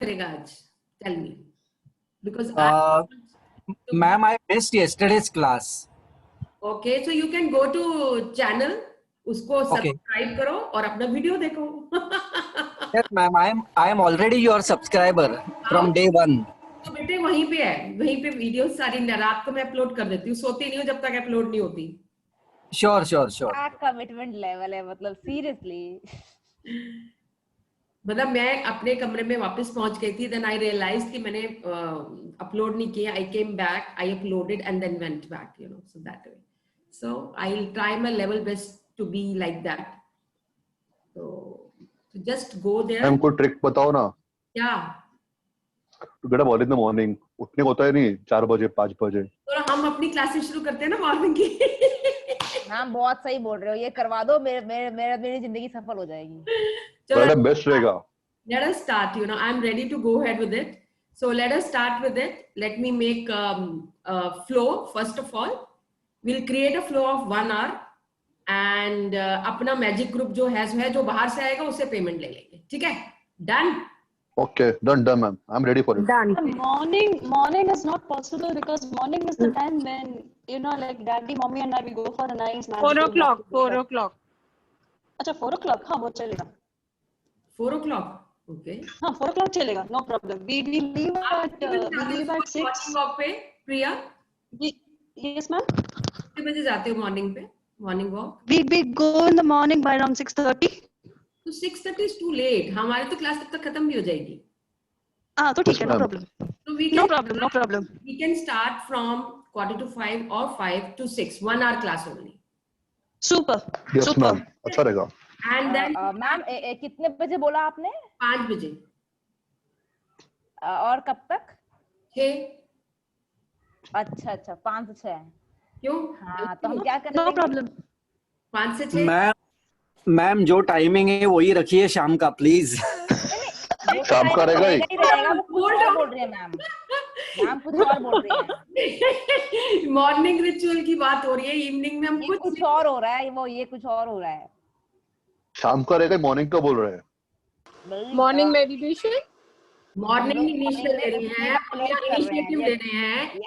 करेगा आज? Tell me, because Ma'am, I missed yesterday's class. Okay, so you can go to channel, उसको Okay. Subscribe करो और अपना वीडियो देखो. Yes, ma'am. I am already your subscriber from day one. तो बेटे वहीं पे है, वहीं पे वीडियो सारी रात को मैं अपलोड कर देती हूँ, सोती नहीं हूँ जब तक अपलोड नहीं होती. Sure. क्या कमिटमेंट लेवल है, मतलब सीरियसली. मतलब मैं अपने कमरे में वापस पहुंच गई थी, देन आई रियलाइज कि मैंने अपलोड नहीं किया. I came back, I uploaded and then went back, you know, so that way. So I will try my level best to be like that. तो जस्ट गो देयर. हमको trick बताओ ना. क्या? To get up early in the morning. उठने को होता है नहीं 4 बजे 5 बजे. तो हम अपनी क्लासेस शुरू करते हैं ना मॉर्निंग की. हाँ, बहुत सही बोल रहे हो, ये करवा दो, मेरी जिंदगी सफल हो जाएगी. बड़ा बेस्ट रहेगा. Let us start, you know, I'm ready to go ahead with it. So let us start with it. Let me make a flow. First of all, we'll create a flow of 1 hour and अपना magic group जो है जो बाहर से आएगा उससे payment ले लेंगे. ठीक है? Done? Okay, done ma'am. I'm ready for it. Done. Morning is not possible because morning is the time when, you know, like daddy, mommy and I will go for a nice magic. 4 o'clock. 4 o'clock. अच्छा 4 o'clock. हाँ वो चलेगा. 4 o'clock. Okay. हाँ 4 o'clock चलेगा. No problem. We leave at 6. Morning walk पे प्रिया? Yes ma'am. कितने बजे जाते हो मॉर्निंग पे? Morning walk? We go in the morning by around 6:30. तो 6:30 is too late. हमारे तो क्लास तब तक खत्म भी हो जाएगी. हाँ तो ठीक है. No problem. So we No can, problem. We can start from 4:45 or 5 to 6. 1 hour class only. Super. Yes Super. ma'am. अच्छा रहेगा. And then मैम कितने बजे बोला आपने? 5 बजे. और कब तक? 6. अच्छा 5 से 6. क्यों? हाँ तो हम क्या करेंगे? No problem. 5 से 6. मैम जो टाइमिंग है वही रखिए शाम का प्लीज. शाम का रहेगा ही. बोल रही है मैम कुछ और बोल रही है. मॉर्निंग रिचुअल की बात हो रही है, इवनिंग में हम कुछ और हो रहा है, वो ये कुछ और हो रहा है. शाम का रहेगा. मॉर्निंग का बोल रहे हैं. Morning meditation. मॉर्निंग इनिशिएटिव ले रहे हैं.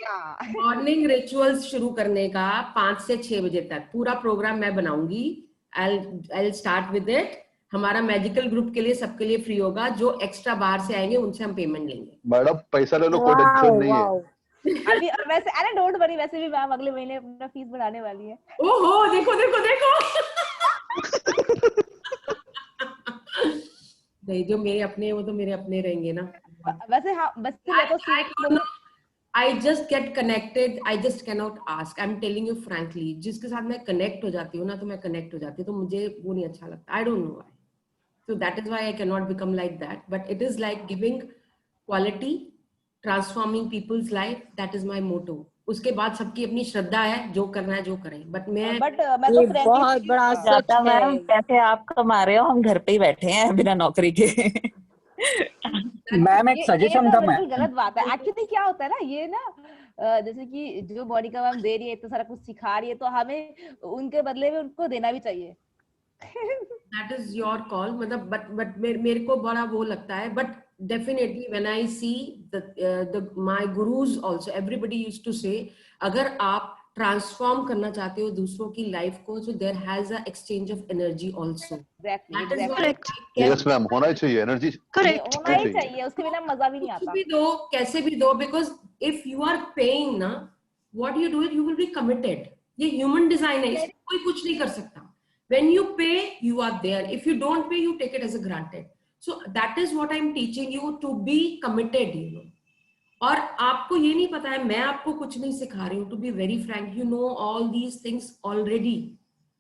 मॉर्निंग रिचुअल्स शुरू करने का 5 से 6 बजे तक पूरा प्रोग्राम मैं बनाऊंगी. I'll start with it. हमारा मैजिकल ग्रुप के लिए सबके लिए फ्री होगा. जो एक्स्ट्रा बाहर से आएंगे उनसे हम पेमेंट लेंगे. मैडम पैसा ले लो, कोई टेंशन नहीं है. अभी वैसे अरे डोंट वरी, वैसे भी मैम अगले महीने अपना फीस बढ़ाने वाली है. ओहो देखो. नहीं, जो मेरे अपने हैं वो तो मेरे अपने रहेंगे ना. वैसे हाँ, बस I just get connected. I just cannot ask. I'm telling you frankly. जिसके साथ मैं connect हो जाती हूँ ना, तो मैं connect हो जाती हूँ, तो मुझे वो नहीं अच्छा लगता. I don't know why. So that is why I cannot become like that. But it is like giving quality, transforming people's life. That is my motto. उसके बाद सबकी अपनी श्रद्धा है, जो करना है जो करें. बट मैं तो बहुत बड़ा सच है. मैम पैसे आप कमा रहे हो, हम घर पे ही बैठे हैं बिना नौकरी के. मैम एक सजेशन था. मैं गलत बात है. एक्चुअली क्या होता है ना, ये ना जैसे कि जो बॉडी का मैम दे रही है, तो सारा कुछ सिखा रही है, तो हमें उनके बदले में उनको देना भी चाहिए. That is your call. मतलब but मेरे को बड़ा वो लगता है. But definitely when I see my gurus also, everybody used to say, अगर आप ट्रांसफॉर्म करना चाहते हो दूसरों की लाइफ को, so there has a exchange of energy also. Exactly. Yes ma'am, होना ही चाहिए. Energy Correct. होना ही चाहिए, उसके बिना मजा भी नहीं आता. भी दो, कैसे भी दो, because if you are paying ना, what you do is you will be committed. ये human design है, इसमें कोई कुछ नहीं कर सकता. When you pay, you are there. If you don't pay, you take it as a granted. So that is what I'm teaching you, to be committed, you know. और आपको ये नहीं पता है, मैं आपको कुछ नहीं सिखा रही हूँ. To be very frank, you know all these things already.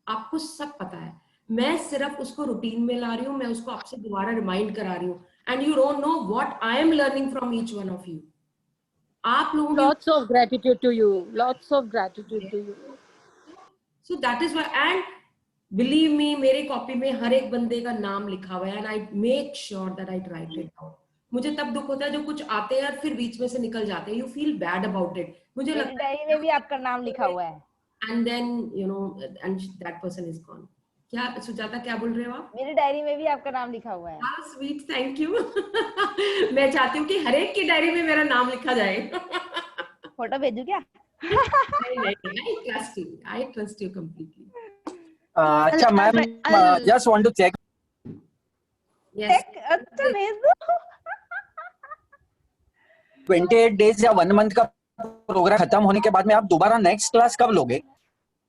आपको सब पता है. मैं सिर्फ उसको रूटीन में ला रही हूँ, मैं उसको आपसे दोबारा रिमाइंड करा रही हूँ. And you don't know what I am learning from each one of you. आप लोगों Lots of gratitude to you. Lots of gratitude to you. So that is why, and believe me, मेरे copy में हर एक बंदे का नाम लिखा हुआ है. And I make sure that I right it down. मुझे तब दुख होता है जो कुछ आते हैं और फिर बीच में से निकल जाते हैं. You feel bad about it. मुझे लगता है डायरी में भी आपका नाम लिखा हुआ है. and then you know, and that person is gone. क्या सुजाता, क्या बोल रहे हो आप? मेरी डायरी में भी आपका नाम लिखा हुआ है। हाँ, स्वीट, थैंक यू। मैं चाहती हूँ कि हर एक की डायरी में मेरा नाम लिखा जाए। फोटो भेजू क्या? नहीं नहीं, आई ट्रस्ट यू कंप्लीटली। अच्छा ma'am, I'll just want to check, yes, अच्छा भेज दो। 28 डेज या 1 मंथ का प्रोग्राम खत्म होने के बाद में आप दोबारा नेक्स्ट क्लास कब लोगे?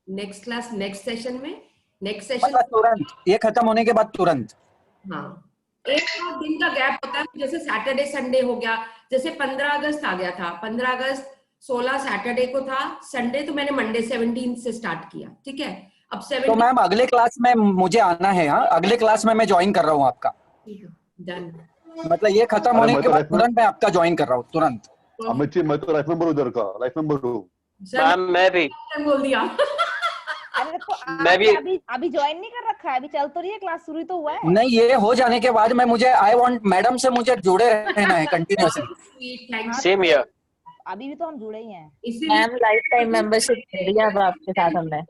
नेक्स्ट क्लास नेक्स्ट सेशन में, नेक्स्ट सेशन। मतलब तुरंत, ये खत्म होने के बाद तुरंत? हाँ, एक और दिन का गैप होता है, जैसे सैटरडे संडे हो गया, जैसे 15 अगस्त आ गया था, 15 अगस्त 16 सैटरडे को था, संडे तो मैंने मंडे 17 से स्टार्ट किया, ठीक है। अब तो 17 मैम अगले क्लास में मुझे आना है, हाँ अगले क्लास में मैं ज्वाइन कर रहा हूँ आपका, डन। मतलब ये खत्म अरे होने मैं के तो बाद लाइफ में, तुरंत मैं आपका ज्वाइन कर रहा हूँ तुरंत। अमित जी मैं तो लाइफ मेंबर उधर का, लाइफ मेंबर हूँ। सर मैं भी बोल दिया। अरे तो मैं भी आपने अभी ज्वाइन नहीं कर रखा है, अभी चल तो रही है क्लास, शुरू तो हुआ है। नहीं, ये हो जाने के बाद में मुझे आई वांट मैडम से मुझे जुड़े रहना है कंटिन्यूअसली। स्वीट, थैंक हाँ, सेम ईयर। अभी भी तो हम जुड़े ही हैं। इसीलिए मैम लाइफ टाइम मेंबरशिप दे दिया अब आपके साथ हमने।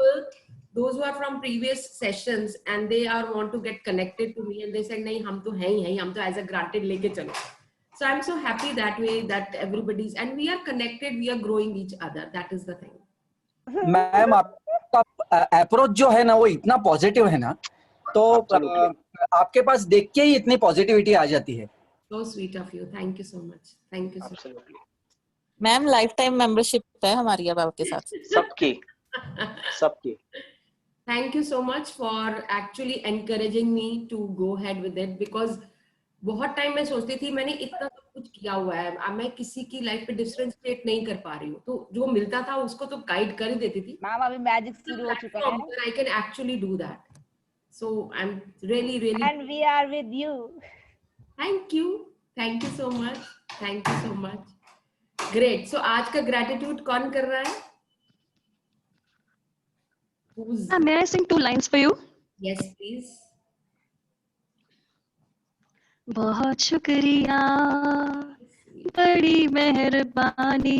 those who are from previous sessions and they are want to get connected to me and they said नहीं हम तो हैं ही, हम तो as a granted लेके चलो. So I'm so happy that way that everybody's and we are connected, we are growing each other. That is the thing. Ma'am आपका approach जो है ना वो इतना पॉजिटिव है ना, तो Absolutely. आपके पास देख के ही इतनी पॉजिटिविटी आ जाती है। So sweet of you. Thank you so much. Thank you so much. Absolutely. Ma'am life time membership है हमारी अब आपके साथ। सबकी सबकी। Thank you so much for actually encouraging me to go ahead with it because बहुत time मैं सोचती थी मैंने इतना सब कुछ किया हुआ है, अब मैं किसी की लाइफ पे डिफरेंशिएट नहीं कर पा रही हूँ, तो जो मिलता था उसको तो गाइड कर ही देती थी। मैम अभी मैजिक शुरू हो चुका है। I can actually do that. So I'm really, really. And we are with you. Thank you. Thank you so much. Thank you so much. Great. So आज का gratitude कौन कर रहा है? Who's? May I sing 2 lines for you? Yes, please. बहुत शुक्रिया, बड़ी मेहरबानी,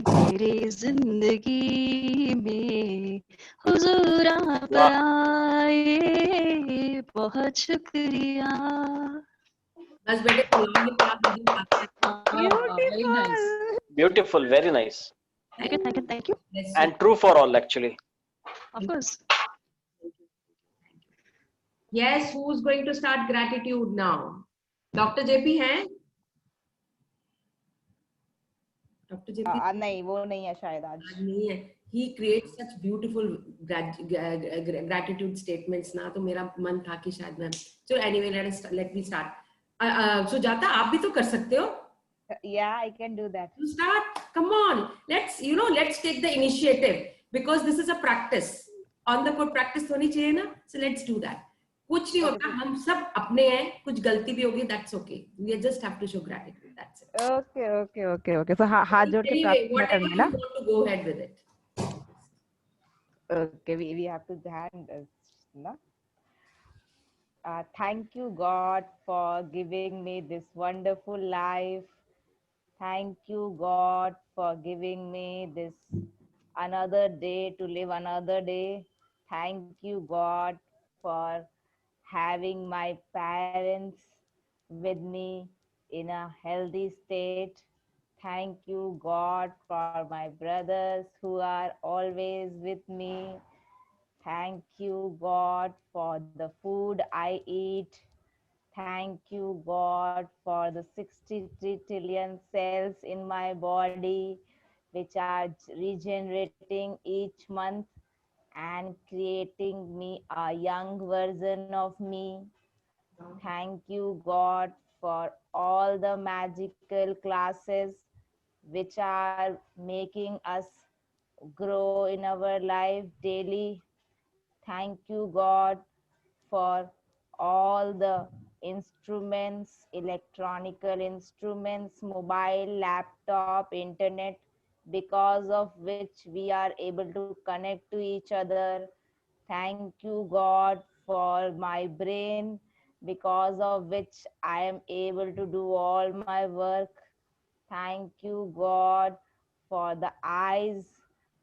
मेरी जिंदगी में हुजूर आप आए, बहुत शुक्रिया। बस बेटे फुलाओ के पास मुझे आता है। Very nice. Beautiful, very nice. Thank you, thank you, thank you. Bless you. And true for all actually. Of course. Yes, who's going to start gratitude now? Dr. JP हैं? Dr. JP नहीं वो नहीं है शायद आज। आज नहीं है. He creates such beautiful gratitude statements ना, तो मेरा मन था कि शायद मैं. So anyway, let me start. Sujata आप भी तो कर सकते हो. Yeah, I can do that. You start. Come on. Let's take the initiative because this is a practice. On the spot practice होनी चाहिए ना. So let's do that. कुछ नहीं होता, हम सब अपने हैं, कुछ गलती भी होगी, that's okay. We just have to show gratitude. That's it. Okay. So हाथ जोड़ के Anyway, प्रार्थना whatever करना you है ना? want to go ahead with it. Okay, we have to hand no? Thank you God for giving me this wonderful life. Thank you God for giving me this another day to live another day. Thank you God for having my parents with me in a healthy state. Thank you God for my brothers who are always with me. Thank you, God, for the food I eat. Thank you, God, for the 63 trillion cells in my body, which are regenerating each month and creating me a young version of me. Thank you, God, for all the magical classes which are making us grow in our life daily. Thank you, God, for all the instruments, electronical instruments, mobile, laptop, internet, because of which we are able to connect to each other. Thank you, God, for my brain, because of which I am able to do all my work. Thank you, God, for the eyes.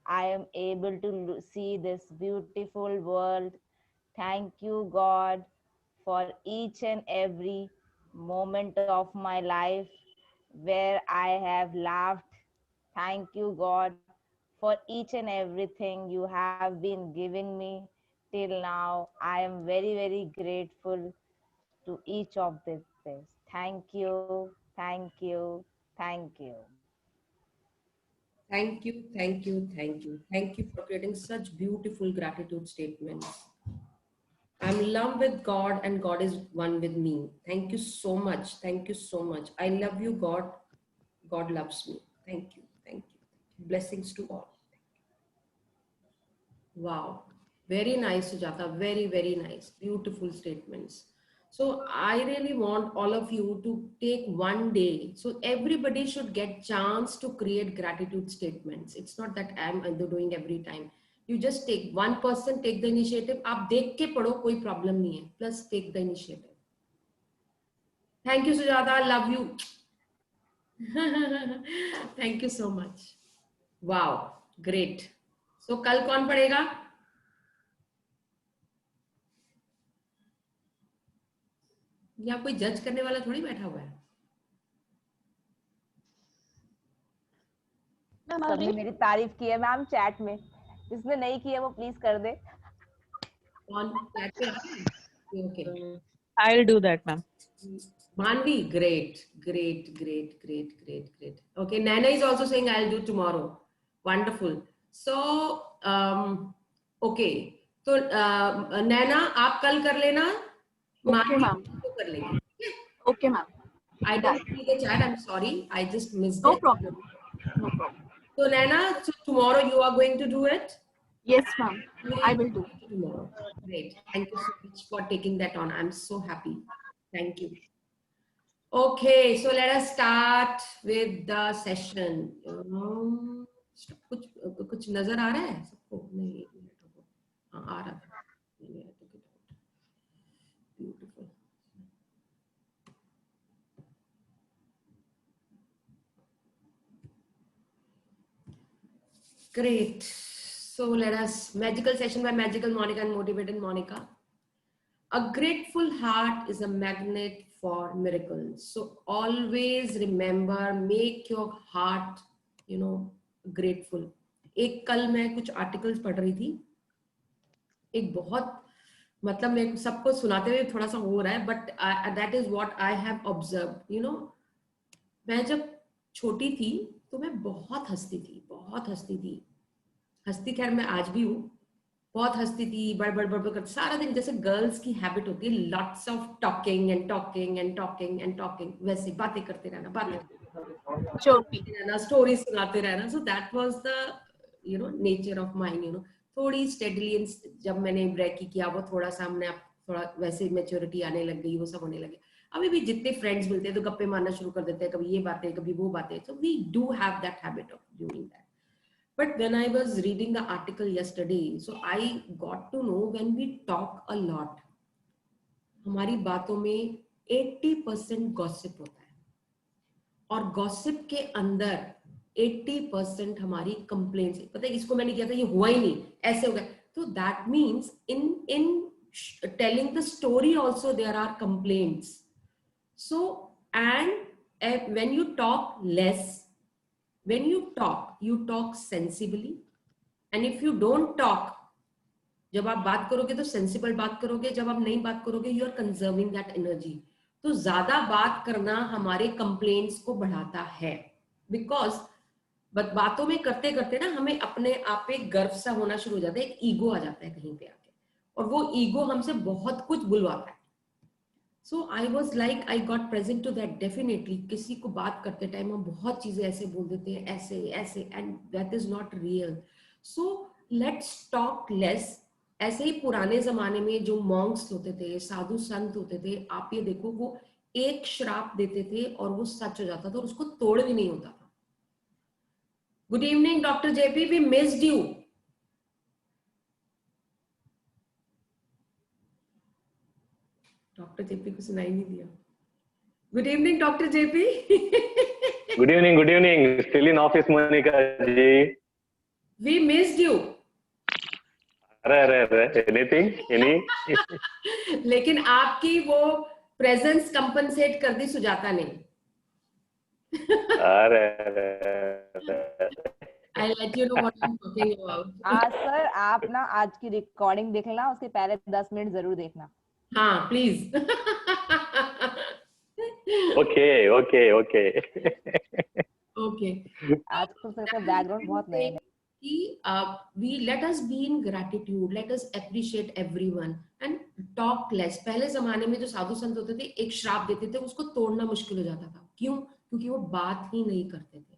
I am able to see this beautiful world. Thank you, God, for each and every moment of my life where I have laughed. Thank you, God, for each and everything you have been giving me till now. I am very, very grateful to each of this. Thank you, thank you, thank you. Thank you, thank you, thank you. Thank you for creating such beautiful gratitude statements. I'm in love with God and God is one with me. Thank you so much. Thank you so much. I love you, God. God loves me. Thank you. Thank you. Blessings to all. Wow. Very nice, Sujata. Very, very nice. Beautiful statements. So I really want all of you to take one day. So everybody should get chance to create gratitude statements. It's not that I'm doing every time. You just take one person, take the initiative. आप देख के पढ़ो, कोई problem नहीं है. Plus take the initiative. Thank you, Sujata. Love you. Thank you so much. Wow. Great. So कल कौन पढ़ेगा? यहाँ कोई जज करने वाला थोड़ी बैठा हुआ है. मैम आ सबने रही मेरी तारीफ की है मैम चैट में. जिसने नहीं की है वो प्लीज कर दे. कौन chat पे आ रहा है? Okay. I'll do that, ma'am. Manvi, great, great, great, great, great, great. Okay, Nana is also saying I'll do tomorrow. Wonderful. So, okay. So, Nana, आप कल कर लेना. Okay, ma'am. तो कर लेंगे. Okay, ma'am. I didn't see the chat. I'm sorry. I just missed No it. problem. No problem. So, Nana, so tomorrow you are going to do it? Yes, ma'am. I will do. Tomorrow. Great. Thank you so much for taking that on. I'm so happy. Thank you. Okay, so let us start with the session. कुछ नजर आ रहा है सबको? नहीं, हाँ आ रहा है. Beautiful. Great. So let us magical session by magical Monica and motivated Monica. A grateful heart is a magnet for miracles. So always remember, make your heart, grateful. एक कल मैं कुछ आर्टिकल्स पढ़ रही थी. एक बहुत मतलब मैं सबको सुनाते हुए थोड़ा सा हो रहा है, but that is what I have observed. मैं जब छोटी थी तो मैं बहुत हंसती थी. हंसती खैर मैं आज भी हूँ. बहुत हंसती थी, बड़ कर सारा दिन, जैसे गर्ल्स की हैबिट होती है, lots of talking and talking and talking and talking, वैसे बातें करते रहना, स्टोरी सुनाते रहना. So that was the nature of mind. थोड़ी स्टेडली जब मैंने ब्रेक किया, वो थोड़ा सा हमने थोड़ा वैसे मैच्योरिटी आने लग गई, वो सब होने लगे. अभी भी जितने फ्रेंड्स मिलते हैं तो गप्पे मारना शुरू कर देते हैं, कभी ये बातें कभी वो बातें. So we do have that habit of doing that. But when I was reading the article yesterday, so I got to know when we talk a lot, हमारी बातों में 80% gossip होता है, और gossip के अंदर 80% हमारी complaints. पता है इसको मैंने किया था, ये हुआ ही नहीं, ऐसे हो गया. So that means in telling the story also there are complaints. So and when you talk less, when you talk sensibly, and if you don't talk, जब आप बात करोगे तो सेंसिबल बात करोगे, जब आप नहीं बात करोगे you are conserving that energy. तो ज्यादा बात करना हमारे कंप्लेंट्स को बढ़ाता है, बिकॉज बातों में करते करते ना हमें अपने आप पे गर्व सा होना शुरू हो जाता है, एक ईगो आ जाता है कहीं पे आके, और वो ईगो हमसे बहुत कुछ बुलवाता है. So I was like, I got present to that definitely. किसी को बात करते टाइम हम बहुत चीजें ऐसे बोल देते हैं, ऐसे, and that is not real. So let's talk less. ऐसे ही पुराने जमाने में जो मॉन्क्स होते थे, साधु संत होते थे, आप ये देखो, वो एक श्राप देते थे और वो सच हो जाता था और उसको तोड़ भी नहीं होता था. Good evening doctor JP, we missed you. Doctor JP को सुनाई नहीं दिया. Good evening doctor JP. Good evening. Still in office Monika ji. We missed you. अरे एनीथिंग एनी लेकिन आपकी वो प्रेजेंस कंपनसेट कर दी सुजाता ने. अरे I'll let you know what I'm talking about. आज सर आप ना आज की रिकॉर्डिंग देख लेना, उसके पहले 10 मिनट जरूर देखना. हाँ please. Okay okay okay okay. आज तो सर का बैकग्राउंड बहुत नया है. कि we let us be in gratitude, let us appreciate everyone and talk less. पहले जमाने में जो साधु संत होते थे एक श्राप देते थे, उसको तोड़ना मुश्किल हो जाता था. क्यों? क्योंकि वो बात ही नहीं करते थे.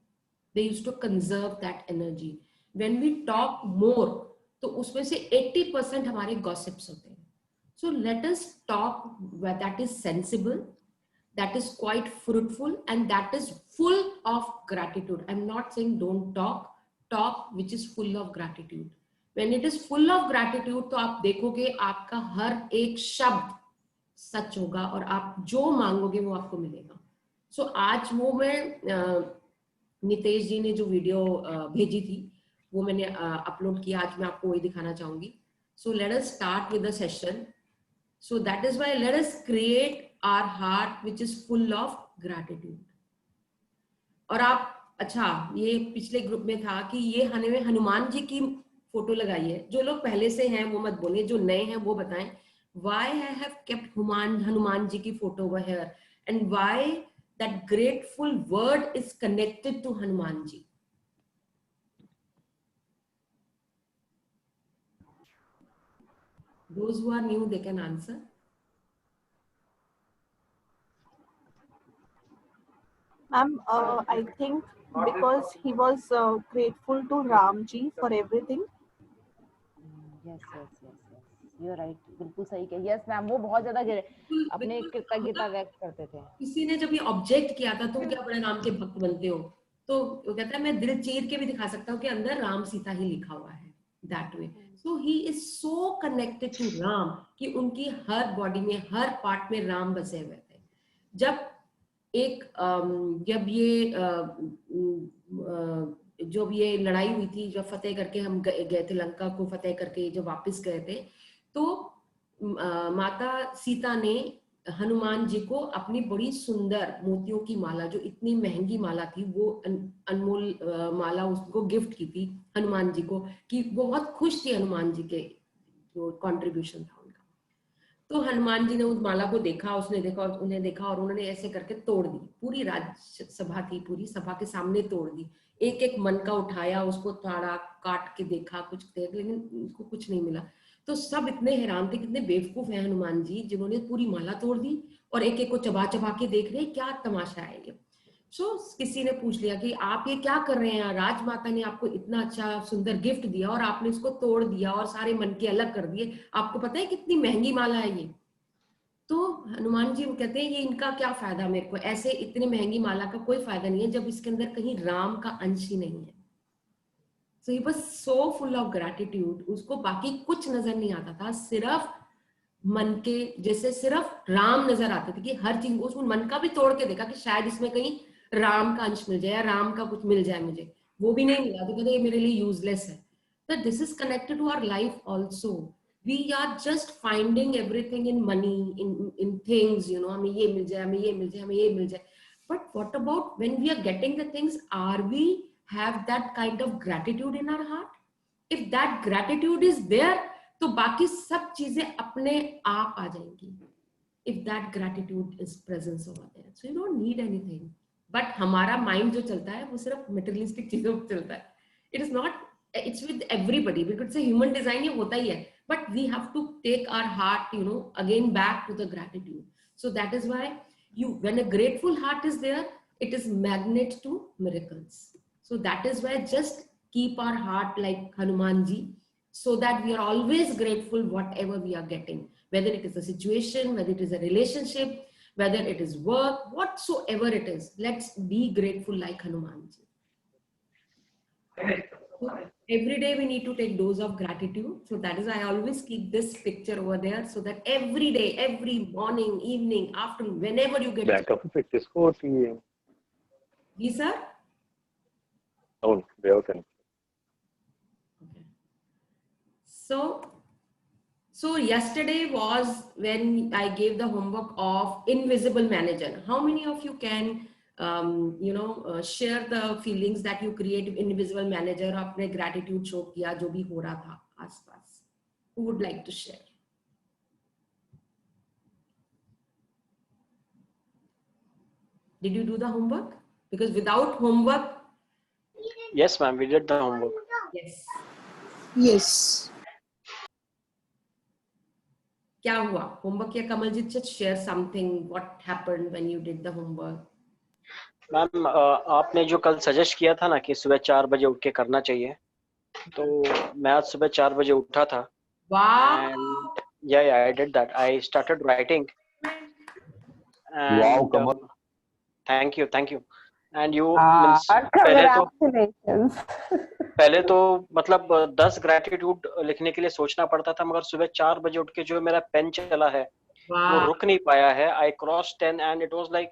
They used to conserve that energy. When we talk more, तो उसमें से 80% हमारे gossips होते हैं. So let us talk where that is sensible, that is quite fruitful, and that is full of gratitude. I'm not saying don't talk. Talk which is full of gratitude. When it is full of gratitude, तो आप देखोगे आपका हर एक शब्द सच होगा और आप जो मांगोगे वो आपको मिलेगा. So आज वो मैं नितेश जी ने जो वीडियो भेजी थी वो मैंने अपलोड किया. आज मैं आपको वही दिखाना चाहूंगी. So let us start with the session. So that is why let us create our heart which is full of gratitude. और आप अच्छा ये पिछले ग्रुप में था कि ये हमें हनुमान जी की फोटो लगाई है. जो लोग पहले से हैं वो मत बोले, जो नए हैं वो बताएं why I have kept Hanuman ji की photo over here and why that grateful word is connected to Hanuman ji. Those who are new, they can answer. Ma'am, I think because he was grateful to Ramji for everything. Yes. You're right. बिल्कुल सही कहा. Yes ma'am, वो बहुत ज्यादा अपने कृतज्ञता व्यक्त करते थे. किसी ने जब ये ऑब्जेक्ट किया था तुम क्या बड़े राम के भक्त बनते हो, तो वो कहता है मैं दिल चीर के भी दिखा सकता हूँ कि अंदर राम सीता ही लिखा हुआ है. That way. So he is so connected to Ram कि उनकी हर बॉडी में हर पार्ट में राम बसे हुए थे. जब ये लड़ाई हुई थी, जब फतेह करके हम गए थे लंका को फतेह करके जब वापस गए थे, तो माता सीता ने हनुमान जी को अपनी बड़ी सुंदर मोतियों की माला, जो इतनी महंगी माला थी, वो अनमोल माला उसको गिफ्ट की थी हनुमान जी को, कि बहुत खुश थी हनुमान जी के जो कंट्रीब्यूशन था उनका. तो हनुमान जी ने उस माला को देखा, उसने देखा, उन्हें देखा और उन्होंने ऐसे करके तोड़ दी. पूरी राज्यसभा थी, पूरी सभा के सामने तोड़ दी. एक एक मन का उठाया, उसको थाड़ा काट के देखा, कुछ देख, लेकिन उनको कुछ नहीं मिला. तो सब इतने हैरान थे, कितने बेवकूफ हैं हनुमान जी जिन्होंने पूरी माला तोड़ दी और एक एक को चबा चबा के देख रहे, क्या तमाशा है ये. सो किसी ने पूछ लिया कि आप ये क्या कर रहे हैं, राजमाता ने आपको इतना अच्छा सुंदर गिफ्ट दिया और आपने इसको तोड़ दिया और सारे मन के अलग कर दिए, आपको पता है कितनी महंगी माला है ये. तो हनुमान जी वो कहते हैं ये इनका क्या फायदा, मेरे को ऐसे इतनी महंगी माला का कोई फायदा नहीं है जब इसके अंदर कहीं राम का अंश ही नहीं है. So he was so full of gratitude, उसको बाकी कुछ नजर नहीं आता था, सिर्फ मन के जैसे सिर्फ राम नजर आते थे कि हर चीज. उसको मन का भी तोड़ के देखा कि शायद इसमें कहीं राम का अंश मिल जाए या राम का कुछ मिल जाए मुझे, वो भी नहीं मिला. तो कहते ये मेरे लिए यूजलेस है. But this is connected to our life also. We are just finding everything in money, in things, you know, हमें ये मिल जाए, हमें ये मिल जाए, हमें ये मिल जाए. But what about when we are getting the things, are we have that kind of gratitude in our heart? If that gratitude is there, तो बाकी सब चीजें अपने आप आ जाएंगी. If that gratitude is presence over there, so you don't need anything. But हमारा mind जो चलता है वो सिर्फ materialistic चीजों पे चलता है. It is not. It's with everybody. We could say human design ये होता ही है. But we have to take our heart, you know, again back to the gratitude. So that is why when a grateful heart is there, it is magnet to miracles. So that is why just keep our heart like Hanuman ji, so that we are always grateful whatever we are getting, whether it is a situation, whether it is a relationship, whether it is work, whatsoever it is. Let's be grateful like Hanuman ji. So every day we need to take dose of gratitude. So that is why I always keep this picture over there, so that every day, every morning, evening, afternoon, whenever you get Backup effect is 40. Yes, sir. Oh, they are connected. Okay. So So yesterday was when I gave the homework of invisible manager. How many of you can share the feelings that you create invisible manager? अपने gratitude show किया जो भी हो रहा था आसपास. Who would like to share? Did you do the homework? Because without homework. Yes, ma'am. We did the homework. Yes. Yes. क्या हुआ होमवर्क किया? Kamaljeet, just share something. What happened when you did the homework? Ma'am आपने जो कल suggest किया था ना कि सुबह 4 बजे उठ के करना चाहिए, तो मैं आज सुबह 4 बजे उठा था. Wow. And yeah, I did that. I started writing. And, Wow, Kamal. Thank you. And you means पहले तो मतलब 10 ग्रेटिट्यूड लिखने के लिए सोचना पड़ता था, मगर सुबह 4 बजे उठ के जो मेरा पेन चला है वो रुक नहीं पाया है. I crossed 10 and it was like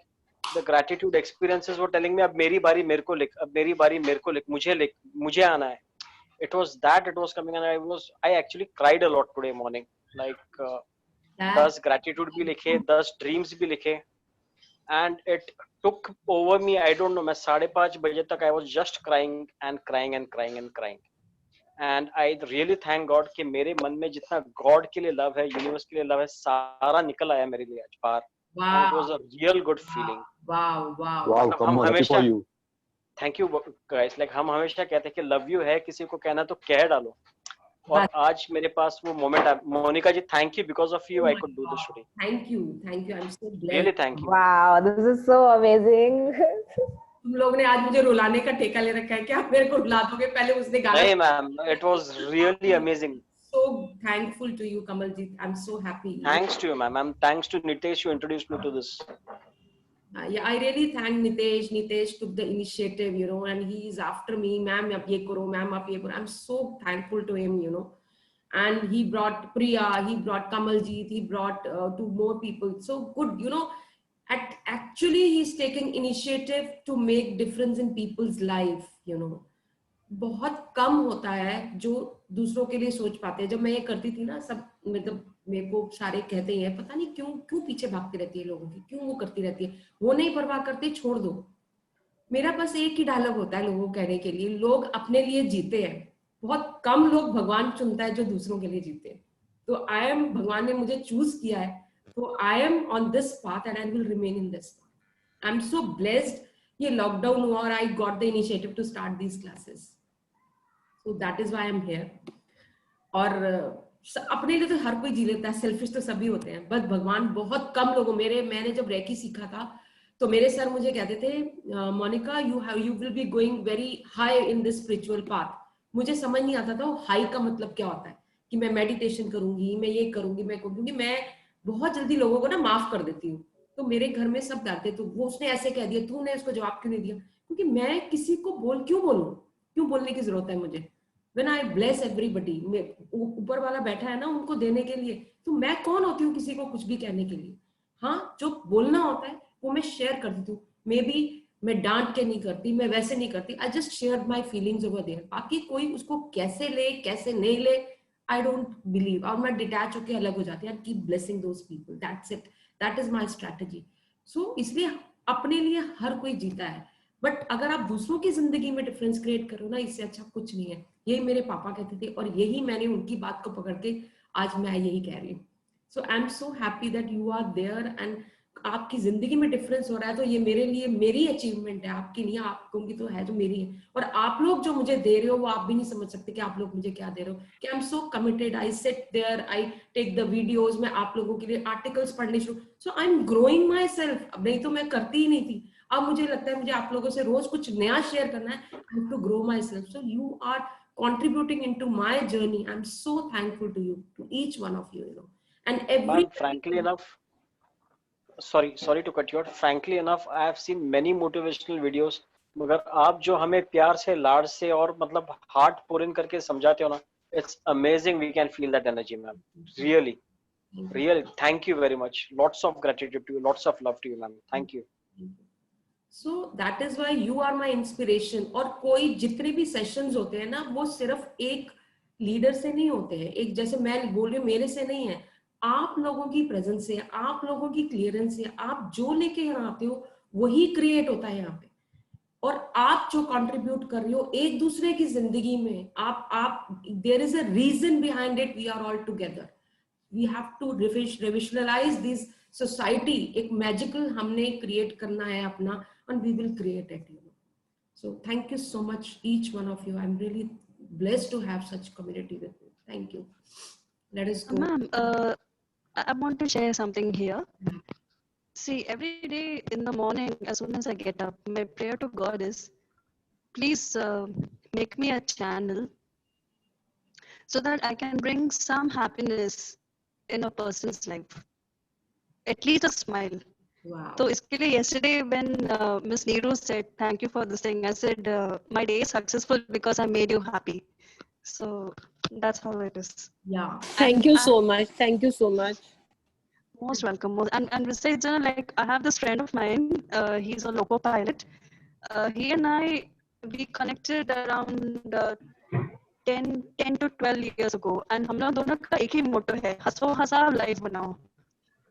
the gratitude experiences were telling me अब मेरी बारी मेरे को लिख, अब मेरी बारी मेरे को लिख, मुझे आना है. It was coming and I actually cried a lot today morning. Like 10 gratitude भी लिखे, 10 dreams भी लिखे. And it took over me, I don't know, मैं 5:30 बजे तक I was just crying. And I really thank God कि मेरे मन में जितना God के लिए लव है, यूनिवर्स के लिए लव है, सारा निकल आया मेरे लिए आज बाहर. It was a real good feeling. Wow. Kamal, happy for you. Thank you guys. Like हम हमेशा कहते हैं कि love you है, किसी को कहना तो कह डालो. और आज मेरे पास वो मोमेंट है. मोनिका जी, thank you, because of you I could do this today. Thank you. I'm so glad. Really thank you. Wow, this is so amazing. तुम लोग ने आज मुझे रुलाने का ठेका ले रखा है क्या? मेरे को रुला दोगे? पहले उसने गाना. नहीं ma'am, it was really amazing. So thankful to you, Kamaljeet. I'm so happy. Thanks to you, ma'am. Thanks to Nitesh, you introduced me to this. Yeah, I really thank Nitesh. Nitesh took the initiative, and he is after me. Ma'am, आप ये करो, ma'am, आप ये करो. I'm so thankful to him, And he brought Priya, he brought Kamaljeet, he brought 2 more people. So good, Actually, he's taking initiative to make difference in people's life, बहुत कम होता है जो दूसरों के लिए सोच पाते हैं. जब मैं ये करती थी ना, सब मतलब मेरे को सारे कहते ही हैं, पता नहीं क्यों पीछे भागती रहती है लोगों की, क्यों वो करती रहती है, वो नहीं परवाह करते, छोड़ दो. मेरा बस एक ही डायलॉग होता है लोगों को कहने के लिए, लोग अपने लिए जीते हैं. बहुत कम लोग भगवान चुनता है जो दूसरों के लिए जीते हैं. तो भगवान ने मुझे चूज किया है, तो I am on this path and I will remain in this path. I am so blessed. ये लॉकडाउन हुआ और I got the initiative to start these classes. So that is why I'm here. और अपने लिए तो हर कोई जी लेता है, सेल्फिश तो सभी होते हैं, बस भगवान बहुत कम लोगों. मैंने जब रेकी सीखा था तो मेरे सर मुझे कहते थे, Monika you will be going very high in this spiritual path. मुझे समझ नहीं आता था वो हाई का मतलब क्या होता है, कि मैं मेडिटेशन करूंगी, मैं ये करूंगी, क्योंकि मैं बहुत जल्दी लोगों को ना माफ कर देती हूँ. तो मेरे घर में सब डरते, तो वो उसने ऐसे कह दिया, तूने उसको जवाब क्यों नहीं दिया? क्योंकि मैं किसी को क्यों बोलने की जरूरत है मुझे? When I bless everybody, ऊपर वाला बैठा है ना उनको देने के लिए, तो मैं कौन होती हूँ किसी को कुछ भी कहने के लिए? हाँ, जो बोलना होता है वो मैं शेयर कर देती हूँ. मे बी मैं डांट के नहीं करती, मैं वैसे नहीं करती, I just share my feelings over there. बाकी कोई उसको कैसे ले कैसे नहीं ले, आई डोंट बिलीव. और मैं डिटैच होकर अलग हो जाती हूँ. Keep blessing those people, that's it, that is my strategy. So इसलिए अपने लिए हर कोई जीता है, बट अगर आप दूसरों की जिंदगी में डिफरेंस क्रिएट करो ना, इससे अच्छा कुछ नहीं है. यही मेरे पापा कहते थे और यही मैंने उनकी बात को पकड़ के आज मैं यही कह रही हूँ. So I am so happy that you are there and आपकी जिंदगी में डिफरेंस हो रहा है, तो ये मेरे लिए मेरी अचीवमेंट है, आपकी नहीं. आपको की तो है जो मेरी है. और आप लोग जो मुझे दे रहे हो वो आप भी नहीं समझ सकते कि आप लोग मुझे क्या दे रहे हो. कि I am so committed, I sit there, I take the videos, मैं आप लोगों के लिए आर्टिकल्स पढ़ने शुरू. So I am growing myself. अब नहीं तो मैं करती ही नहीं थी. अब मुझे लगता है मुझे आप लोगों से रोज कुछ नया शेयर करना है. I have to grow myself. So you are contributing into my journey. I'm so thankful to you, to each one of you, and every. Frankly enough, sorry to cut you out. Frankly enough, I have seen many motivational videos. मगर आप जो हमें प्यार से, लाड से और मतलब heart pour in करके समझाते हो ना, it's amazing. We can feel that energy, ma'am. Really. Thank you very much. Lots of gratitude to you. Lots of love to you, ma'am. Thank you. So that is why you are my inspiration. और कोई जितने भी sessions होते हैं ना, वो सिर्फ एक लीडर से नहीं होते हैं, एक जैसे मैं बोल रही हूँ मेरे से नहीं है, आप लोगों की प्रेजेंस से, आप लोगों की क्लियरेंस से, आप जो लेके यहाँ आते हो वही क्रिएट होता है यहाँ पे। और आप जो कंट्रीब्यूट कर रहे हो एक दूसरे की जिंदगी में, आप there is a reason behind it, we are all together, we have to revisionalize this society, एक मैजिकल हमने क्रिएट करना है अपना, and we will create it, you know. So thank you so much, each one of you. I'm really blessed to have such community with me. Thank you. Let us go. Ma'am, I want to share something here. See, every day in the morning, as soon as I get up, my prayer to God is, please make me a channel so that I can bring some happiness in a person's life. At least a smile. Wow. So yesterday when Miss Neeru said, thank you for this thing, I said, my day is successful because I made you happy. So that's how it is. Yeah. Thank you so much. Thank you so much. Most welcome. And besides, like, I have this friend of mine, he's a loco pilot. He and I, we connected around 10 to 12 years ago. And हम लोग दोनों का एक ही मोटो है, हंसो हंसा life बनाओ.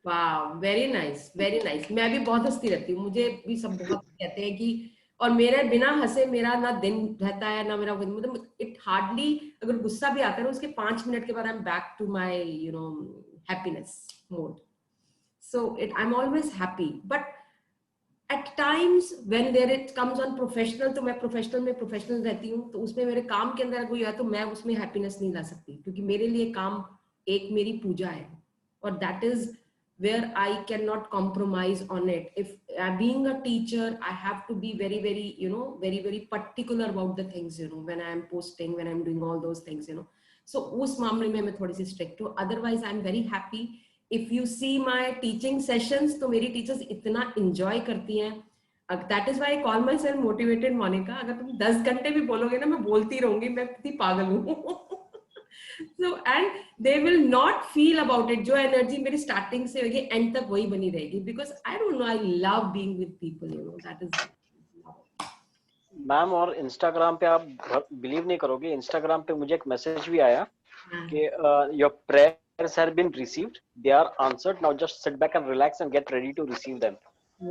वाह, very nice, very nice. मैं भी बहुत हंसती रहती हूँ, मुझे भी सब बहुत कहते हैं कि, और मेरे बिना हंसे मेरा ना दिन रहता है ना मेरा, मतलब इट हार्डली, अगर गुस्सा भी आता है ना उसके 5 मिनट के बाद I am back to my you know happiness mode. So it I am always happy, but at times when there it comes on professional, तो मैं प्रोफेशनल में प्रोफेशनल रहती हूँ, तो उसमें मेरे काम के अंदर कोई है तो मैं उसमें हैप्पीनेस नहीं ला सकती, क्योंकि मेरे लिए काम एक मेरी पूजा है, और that is where I cannot compromise on it. If being a teacher, I have to be very, very, you know, very, very particular about the things, you know, when I am posting, when I'm doing all those things, you know. So उस मामले में मैं थोड़ी सी strict हूँ. Otherwise, I'm very happy. If you see my teaching sessions, तो मेरी teachers इतना enjoy करती हैं. That is why I call myself motivated Monica. अगर तुम 10 घंटे भी बोलोगे ना, मैं बोलती रहूंगी, मैं कितनी पागल हूँ. So and they will not feel about it. जो एनर्जी मेरी स्टार्टिंग से होगी एंड तक वही बनी रहेगी, because I don't know, I love being with people, you know, that is. Ma'am, और इंस्टाग्राम पे आप बिलीव नहीं करोगे, इंस्टाग्राम पे मुझे एक मैसेज भी आया कि your prayers have been received, they are answered, now just sit back and relax and get ready to receive them.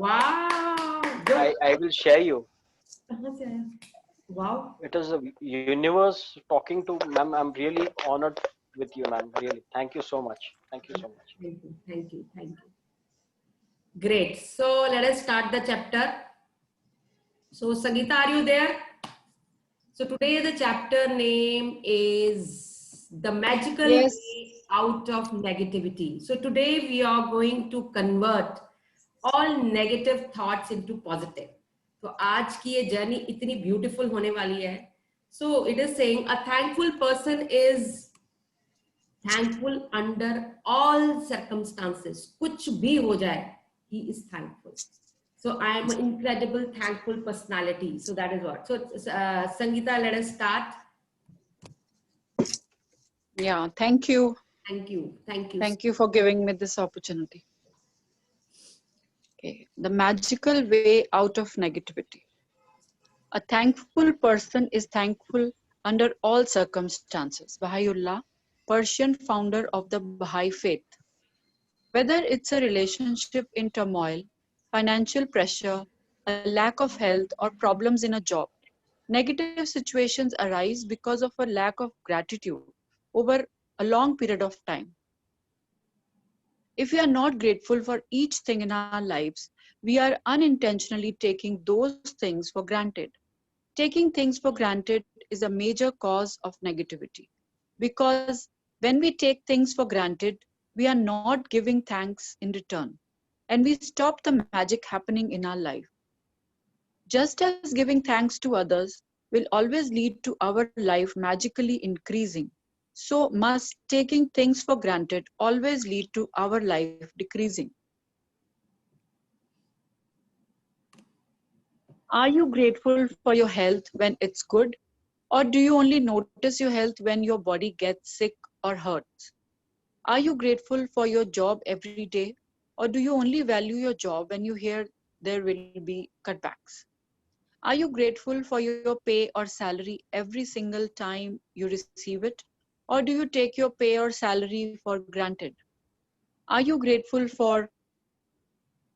Wow, I will share you. कहां से आया? Wow. It is the universe talking to ma'am. I'm really honored with you, ma'am. Really, thank you so much. Thank you so much. Thank you, thank you, thank you. Great. So let us start the chapter. So Sangeeta, are you there? So today the chapter name is The Magical Yes. Way Out of Negativity. So today we are going to convert all negative thoughts into positive. तो आज की ये journey इतनी beautiful होने वाली है. So it is saying a thankful person is thankful under all circumstances. कुछ भी हो जाए, he is thankful. So I M incredible thankful personality. So that is what. So Sangeeta, let us start. Yeah, thank you. Thank you. Thank you. Thank you for giving me this opportunity. Okay, the magical way out of negativity. A thankful person is thankful under all circumstances. Baha'u'llah, Persian founder of the Baha'i faith. Whether it's a relationship in turmoil, financial pressure, a lack of health, or problems in a job, negative situations arise because of a lack of gratitude over a long period of time. If we are not grateful for each thing in our lives, we are unintentionally taking those things for granted. Taking things for granted is a major cause of negativity, because when we take things for granted, we are not giving thanks in return, and we stop the magic happening in our life. Just as giving thanks to others will always lead to our life magically increasing, so must taking things for granted always lead to our life decreasing. Are you grateful for your health when it's good? Or do you only notice your health when your body gets sick or hurts? Are you grateful for your job every day? Or do you only value your job when you hear there will be cutbacks? Are you grateful for your pay or salary every single time you receive it? or do you take your pay or salary for granted? Are you grateful for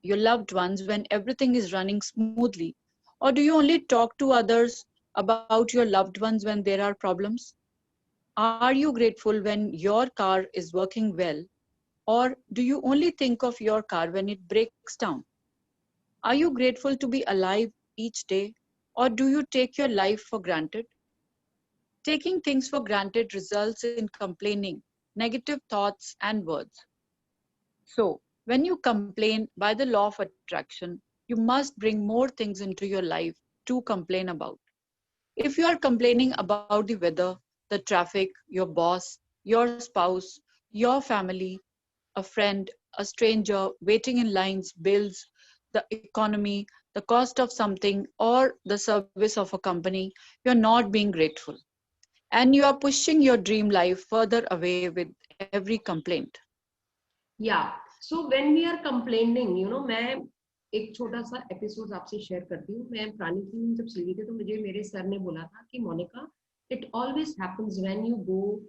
your loved ones when everything is running smoothly, or do you only talk to others about your loved ones when there are problems? Are you grateful when your car is working well, or do you only think of your car when it breaks down? Are you grateful to be alive each day, or do you take your life for granted? Taking things for granted results in complaining, negative thoughts, and words. So, when you complain by the law of attraction, you must bring more things into your life to complain about. If you are complaining about the weather, the traffic, your boss, your spouse, your family, a friend, a stranger, waiting in lines, bills, the economy, the cost of something, or the service of a company, you're not being grateful. And you are pushing your dream life further away with every complaint. Yeah. So when we are complaining, you know, मैं एक छोटा सा episode आपसे share करती हूँ. मैं प्राणी की जब सीधी थी तो मुझे मेरे सर ने बोला था कि Monika, it always happens when you go,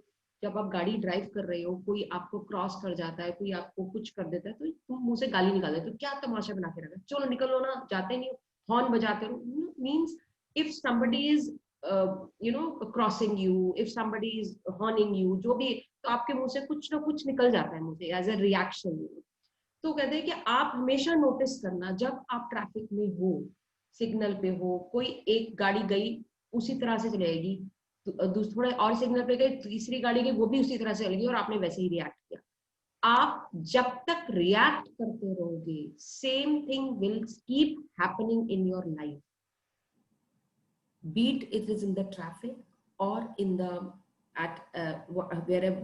जब आप गाड़ी ड्राइव कर रहे हो, कोई आपको क्रॉस कर जाता है, कोई आपको कुछ कर देता है, तो तुम मुंह से गाली निकाल देते हो, क्या तमाशा बना के रखा है, चलो निकलो ना, जाते नहीं हो, हॉर्न बजाते रहो. Means if somebody is crossing you, if somebody is horning you, जो भी, तो आपके मुंह से कुछ ना कुछ निकल जाता है मुझे एज अ रिएक्शन. तो कहते हैं कि आप हमेशा नोटिस करना, जब आप ट्रैफिक में हो, सिग्नल पे हो, कोई एक गाड़ी गई उसी तरह से चलेगी, थोड़े और सिग्नल पे गई, तीसरी गाड़ी गई, वो भी उसी तरह से चलेगी, और आपने वैसे ही रिएक्ट किया. आप जब तक रिएक्ट करते रहोगे, same thing will keep happening in your life, beat it is in the traffic और in the at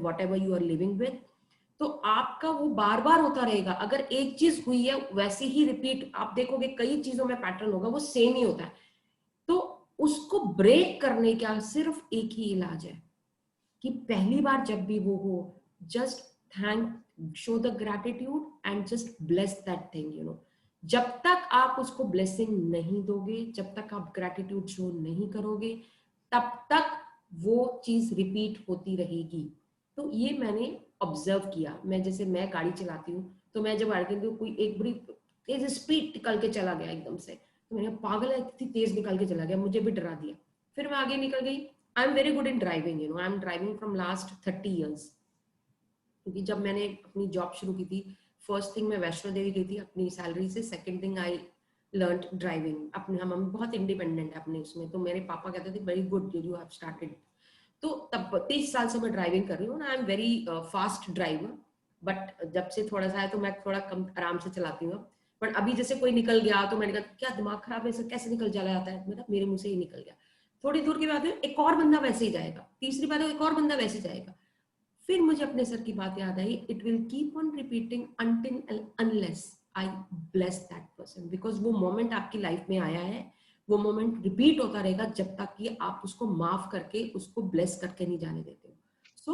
whatever you are living with. तो आपका वो बार बार होता रहेगा. अगर एक चीज हुई है वैसे ही रिपीट, आप देखोगे कई चीजों में पैटर्न होगा, वो सेम ही होता है. तो उसको ब्रेक करने का सिर्फ एक ही इलाज है कि पहली बार जब भी वो हो, just thank, show the gratitude and just bless that thing. You know, जब तक आप उसको ब्लेसिंग नहीं दोगे, जब तक आप ग्रैटिट्यूड शो नहीं करोगे, तब तक वो चीज रिपीट होती रहेगी. तो ये मैंने ऑब्जर्व किया. मैं गाड़ी चलाती हूँ, तो मैं जब आगे कोई एक बड़ी तेज स्पीड निकल के चला गया एकदम से, तो मैंने पागल है, इतनी तेज निकल के चला गया, मुझे भी डरा दिया. फिर मैं आगे निकल गई. I am very good in driving, you know, I am driving from last 30 years. क्योंकि जब मैंने अपनी जॉब शुरू की थी, फर्स्ट थिंग मैं वैष्णो देवी गई थी अपनी सैलरी से, second thing I learn driving. अपने हम बहुत इंडिपेंडेंट है अपने उसमें. तो मेरे पापा कहते थे very good you have started. तो तब 30 साल से मैं ड्राइविंग कर रही हूँ. I am very fast driver, but जब से थोड़ा सा है तो मैं थोड़ा कम आराम से चलाती हूँ. बट अभी जैसे कोई निकल गया तो मैंने कहा क्या दिमाग खराब है, कैसे निकल चला जाता है, मतलब मेरे मुंह से ही निकल गया. थोड़ी दूर के बाद एक और बंदा वैसे ही जाएगा, तीसरी बार एक और बंदा वैसे जाएगा. फिर मुझे अपने सर की बात याद आई, it will keep on repeating until unless I bless that person. Because वो मोमेंट आपकी लाइफ में आया है, वो मोमेंट रिपीट होता रहेगा जब तक कि आप उसको माफ करके, उसको ब्लेस करके नहीं जाने देते हो. सो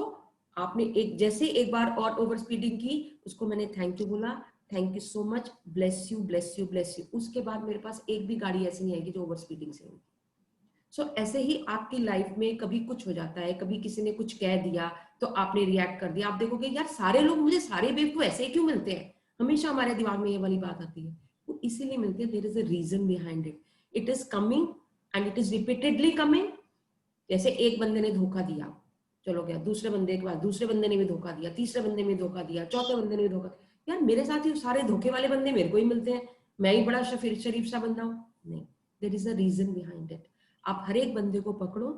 आपने एक जैसे एक बार और ओवर स्पीडिंग की, उसको मैंने थैंक यू बोला, thank you so much, bless you bless you bless you. उसके बाद मेरे पास एक भी गाड़ी ऐसी नहीं आएगी जो ओवर स्पीडिंग से होगी. सो ऐसे ही आपकी लाइफ में कभी कुछ हो जाता है, कभी किसी ने कुछ कह दिया तो आपने रिएक्ट कर दिया. आप देखोगे यार सारे लोग मुझे, सारे बेवकूफ ऐसे ही क्यों मिलते हैं, हमेशा हमारे दिमाग में ये वाली बात आती है. वो इसीलिए मिलते हैं, there is a reason behind it. It is coming and it is repeatedly coming. जैसे एक बंदे ने धोखा दिया, चलो गया, दूसरे बंदे के बाद दूसरे बंदे ने भी धोखा दिया, तीसरे बंदे ने धोखा दिया, चौथे बंदे ने भी धोखा दिया. यार मेरे साथ ही सारे धोखे वाले बंदे मेरे को ही मिलते हैं, मैं ही बड़ा शरीफ सा बंदा हूँ. नहीं, there is a reason behind it. आप हर एक बंदे को पकड़ो,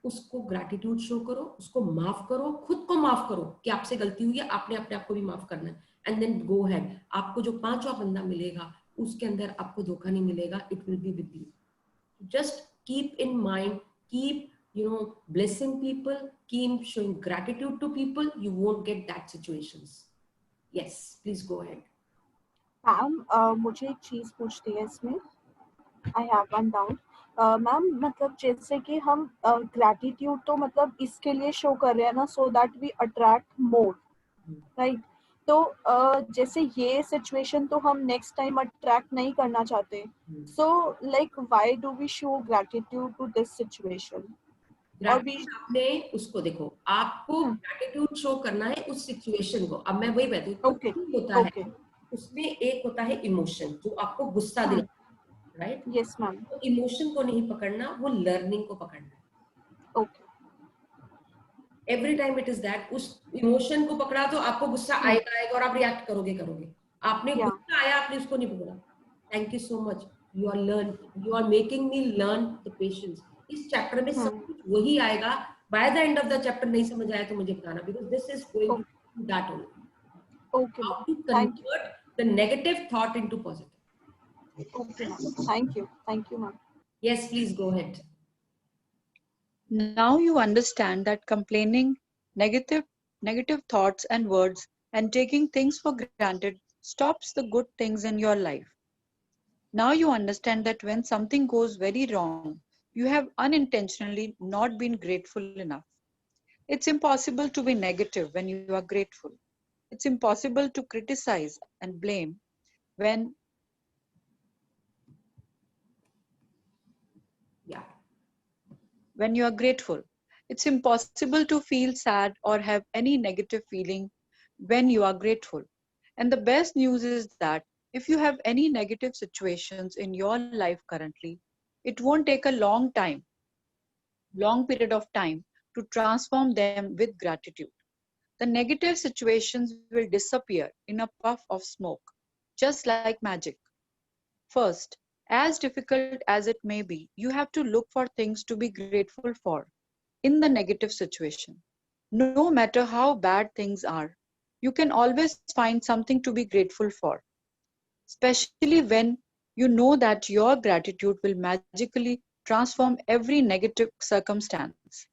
उसको ग्रैटिट्यूड शो करो, उसको माफ करो, खुद को माफ करो कि आपसे गलती हुई है, आपने अपने आप को भी माफ करना है. And then go head. आपको जो पांचवा बंदा मिलेगा उसके अंदर आपको धोखा नहीं मिलेगा. It will be with you. Just keep in mind, keep blessing people, keep showing gratitude to people. You won't get that situations. Yes, please go ahead. Ma'am मुझे एक चीज पूछती है इसमें. I have one doubt. Ma'am मतलब जैसे कि हम ग्रैटिट्यूड तो मतलब इसके लिए शो कर रहे हैं ना, so that we attract more, right? तो जैसे ये सिचुएशन तो हम नेक्स्ट टाइम अट्रैक्ट नहीं करना चाहते. So like why do we show gratitude to this situation? और भी Gratitude आपने उसको देखो, आपको ग्रैटिट्यूड शो करना है उस सिचुएशन को। अब मैं वही कहती हूँ, ओके होता है ओके उसमें एक होता है इमोशन जो आपको गुस्सा दिलाता है, राइट? यस मैम तो इमोशन को नहीं पकड़ना, वो लर्निंग को पकड़ना है। Okay every time it is that, उस इमोशन को पकड़ा तो आपको गुस्सा आएगा आएगा और आप रिएक्ट करोगे। आपने या गुस्सा आया, आपने उसको नहीं पकड़ा। Thank you so much, you are making me learn the patience. इस चैप्टर में सब कुछ वही आएगा। By the end of the chapter नहीं समझ आया तो मुझे बताना, because this is going to that only, okay how ma'am to thank you convert the negative thought into positive. Okay ma'am thank you ma'am Yes, please go ahead. Now you understand that complaining, negative thoughts and words, and taking things for granted stops the good things in your life. Now you understand that when something goes very wrong, you have unintentionally not been grateful enough. It's impossible to be negative when you are grateful. It's impossible to criticize and blame when you are grateful. It's impossible to feel sad or have any negative feeling when you are grateful. And the best news is that if you have any negative situations in your life currently, it won't take a long period of time to transform them with gratitude. The negative situations will disappear in a puff of smoke, just like magic. First, as difficult as it may be, you have to look for things to be grateful for in the negative situation. No matter how bad things are, you can always find something to be grateful for, especially when you know that your gratitude will magically transform every negative circumstance.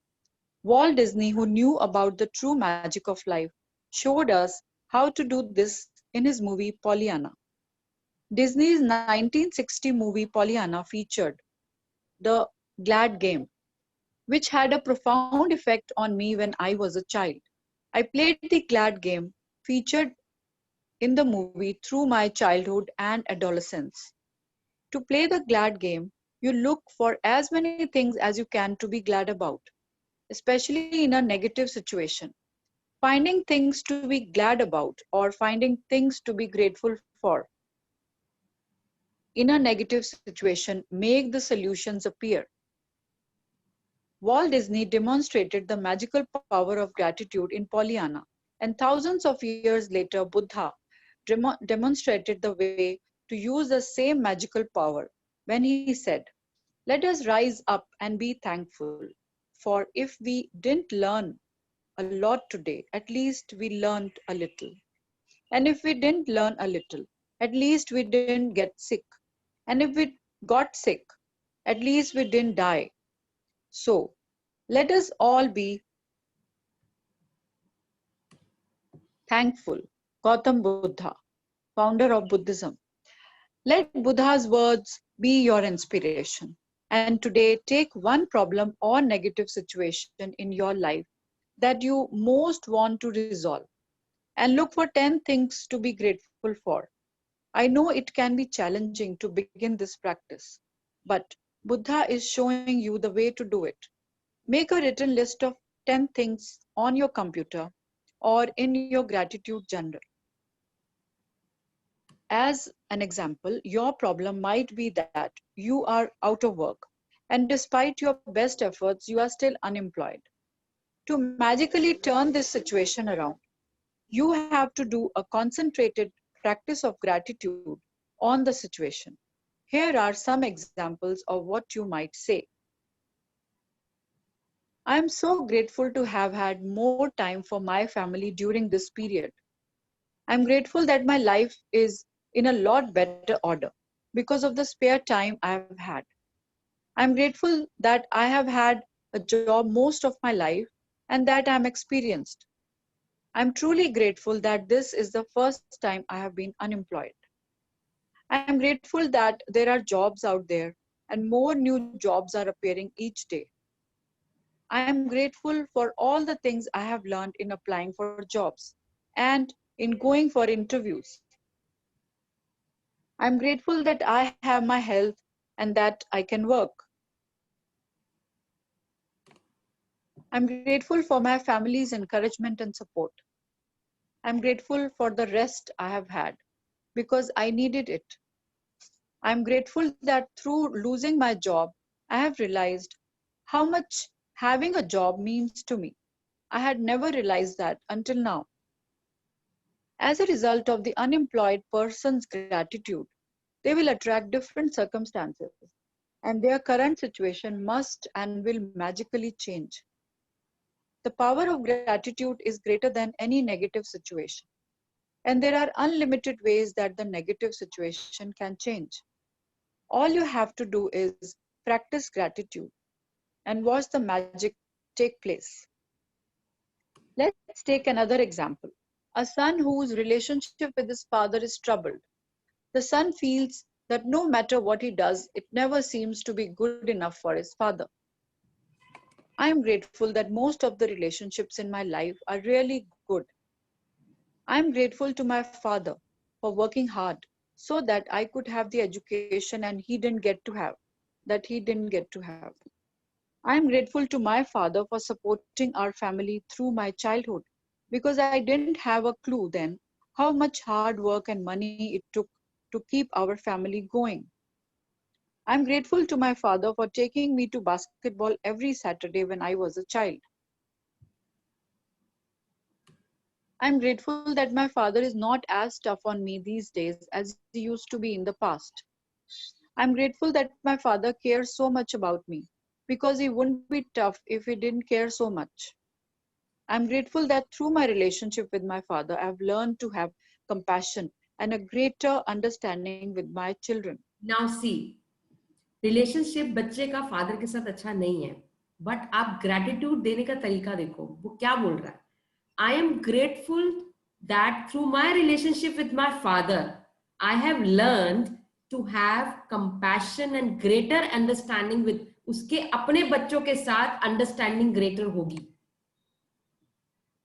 Walt Disney, who knew about the true magic of life, showed us how to do this in his movie Pollyanna. Disney's 1960 movie Pollyanna featured the Glad Game, which had a profound effect on me when I was a child. I played the Glad Game featured in the movie through my childhood and adolescence. To play the Glad Game, you look for as many things as you can to be glad about, especially in a negative situation. Finding things to be glad about or finding things to be grateful for in a negative situation make the solutions appear. Walt Disney demonstrated the magical power of gratitude in Pollyanna, and thousands of years later, Buddha demonstrated the way to use the same magical power when he said, "Let us rise up and be thankful, for if we didn't learn a lot today, at least we learned a little. And if we didn't learn a little, at least we didn't get sick. And if we got sick, at least we didn't die. So, let us all be thankful." Gautam Buddha, founder of Buddhism. Let Buddha's words be your inspiration. And today, take one problem or negative situation in your life that you most want to resolve and look for 10 things to be grateful for. I know it can be challenging to begin this practice, but Buddha is showing you the way to do it. Make a written list of 10 things on your computer or in your gratitude journal. As an example, your problem might be that you are out of work, and despite your best efforts, you are still unemployed. To magically turn this situation around, you have to do a concentrated practice of gratitude on the situation. Here are some examples of what you might say. I am so grateful to have had more time for my family during this period. I'm grateful that my life is in a lot better order because of the spare time I have had. I'm grateful that I have had a job most of my life and that I'm experienced. I'm truly grateful that this is the first time I have been unemployed. I am grateful that there are jobs out there and more new jobs are appearing each day. I am grateful for all the things I have learned in applying for jobs and in going for interviews. I'm grateful that I have my health and that I can work. I'm grateful for my family's encouragement and support. I'm grateful for the rest I have had because I needed it. I'm grateful that through losing my job, I have realized how much having a job means to me. I had never realized that until now. As a result of the unemployed person's gratitude, they will attract different circumstances, and their current situation must and will magically change. The power of gratitude is greater than any negative situation, and there are unlimited ways that the negative situation can change. All you have to do is practice gratitude and watch the magic take place. Let's take another example. A son whose relationship with his father is troubled. The son feels that no matter what he does, it never seems to be good enough for his father. I am grateful that most of the relationships in my life are really good. I am grateful to my father for working hard so that I could have the education and he didn't get to have. I am grateful to my father for supporting our family through my childhood because I didn't have a clue then how much hard work and money it took to keep our family going. I'm grateful to my father for taking me to basketball every Saturday when I was a child. I'm grateful that my father is not as tough on me these days as he used to be in the past. I'm grateful that my father cares so much about me because he wouldn't be tough if he didn't care so much. I'm grateful that through my relationship with my father, I've learned to have compassion and a greater understanding with my children. Now see, relationship बच्चे का father के साथ अच्छा नहीं है, but आप gratitude देने का तरीका देखो, वो क्या बोल रहा है. I am grateful that through my relationship with my father, I have learned to have compassion and greater understanding with उसके अपने बच्चों के साथ understanding greater होगी.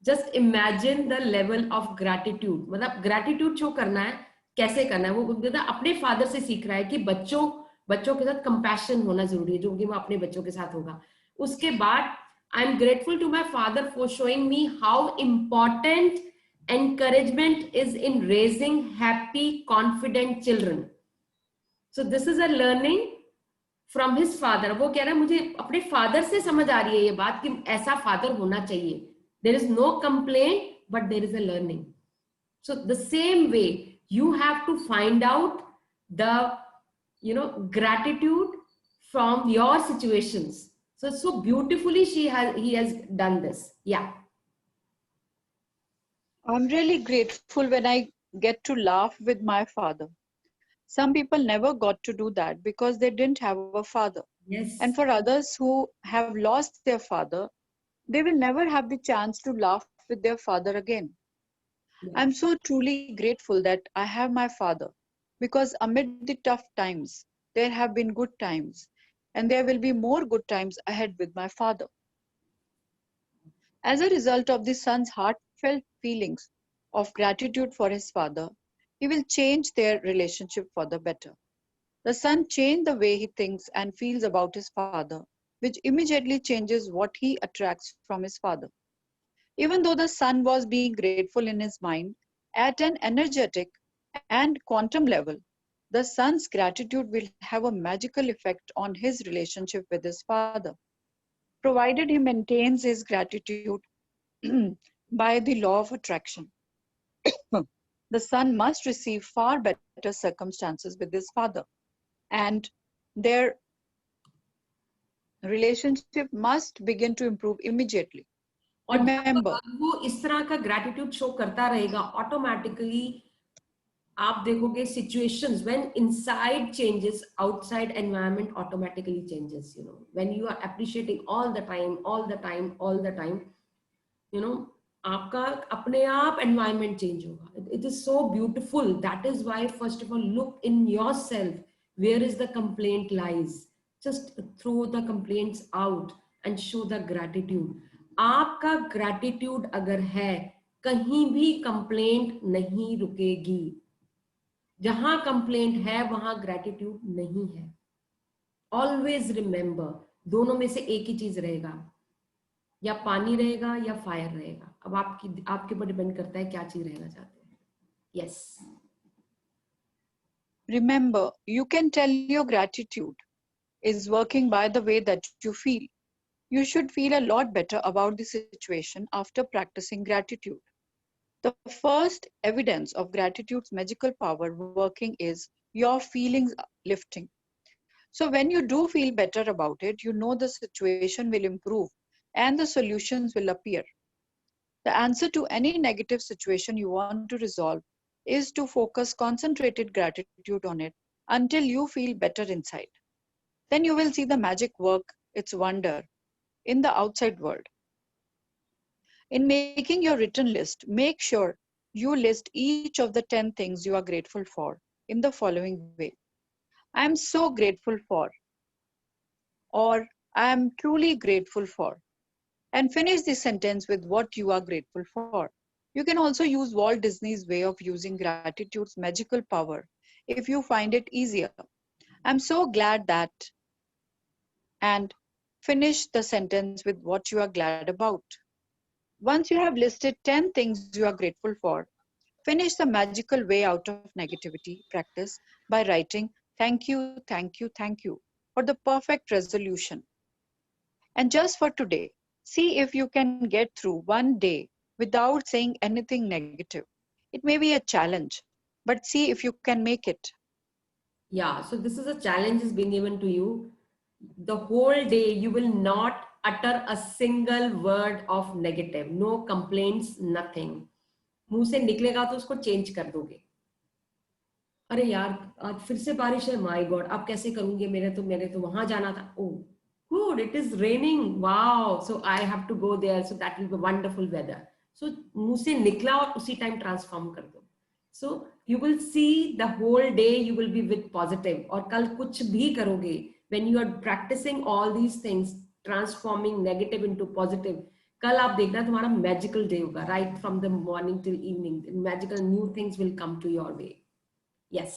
Just imagine the level of gratitude. मतलब gratitude शो करना है, कैसे करना है, वो अपने फादर से सीख रहा है कि बच्चों के साथ compassion होना जरूरी है, जो कि वो अपने बच्चों के साथ होगा. उसके बाद I'm grateful to my father for showing me how important encouragement is in raising happy, confident children. So this is a learning from his father. वो कह रहा है मुझे अपने father से समझ आ रही है ये बात कि ऐसा father होना चाहिए. There is no complaint, but there is a learning. So the same way, you have to find out the, gratitude from your situations. So beautifully he has done this. Yeah. I'm really grateful when I get to laugh with my father. Some people never got to do that because they didn't have a father. Yes. And for others who have lost their father, they will never have the chance to laugh with their father again. Yeah. I'm so truly grateful that I have my father because amid the tough times, there have been good times. And there will be more good times ahead with my father. As a result of the son's heartfelt feelings of gratitude for his father, he will change their relationship for the better. The son changed the way he thinks and feels about his father, which immediately changes what he attracts from his father. Even though the son was being grateful in his mind, at an energetic and quantum level, the son's gratitude will have a magical effect on his relationship with his father, provided he maintains his gratitude by the law of attraction. The son must receive far better circumstances with his father, and their relationship must begin to improve immediately. Remember, वो इस तरह का gratitude show करता रहेगा, automatically आप देखोगे situations when inside changes, outside environment automatically changes. When you are appreciating all the time, आपका अपने आप environment change होगा. It is so beautiful. That is why first of all look in yourself. Where is the complaint lies? Just throw the complaints out and show the gratitude. आपका gratitude अगर है, कहीं भी complaint नहीं रुकेगी. जहां complaint है वहां ग्रेटिट्यूड नहीं है. ऑलवेज रिमेंबर, दोनों में से एक ही चीज रहेगा. या पानी रहेगा या फायर रहेगा, अब आपके ऊपर डिपेंड करता है क्या चीज रहना चाहते हैं. Yes. Remember, you can tell your gratitude is working by the way that you feel. You should feel a lot better about the situation after practicing gratitude. The first evidence of gratitude's magical power working is your feelings lifting. So when you do feel better about it, you know the situation will improve and the solutions will appear. The answer to any negative situation you want to resolve is to focus concentrated gratitude on it until you feel better inside. Then you will see the magic work its wonder in the outside world. In making your written list, make sure you list each of the 10 things you are grateful for in the following way. I am so grateful for, or I am truly grateful for, and finish the sentence with what you are grateful for. You can also use Walt Disney's way of using gratitude's magical power if you find it easier. I'm so glad that, and finish the sentence with what you are glad about. Once you have listed 10 things you are grateful for, finish the magical way out of negativity practice by writing thank you, thank you, thank you for the perfect resolution. And just for today, see if you can get through one day without saying anything negative. It may be a challenge, but see if you can make it. Yeah, so this is a challenge is being given to you. The whole day you will not utter a single word of negative, no complaints, nothing. मुंह से निकलेगा तो उसको change कर दोगे. अरे यार आज फिर से बारिश है, माय गॉड अब कैसे करूंगी, मेरे तो वहां जाना था. Oh good, it is raining, wow, so I have to go there, so that will be wonderful weather. So मुंह से निकला और उसी टाइम ट्रांसफॉर्म कर दो. So you will see the whole day you will be with positive. और कल कुछ भी करोगे, when you are practising all these things, transforming negative into positive, कल आप देखना तुम्हारा मैजिकल डे होगा. Right from the morning till evening magical new things will come to your way. Yes.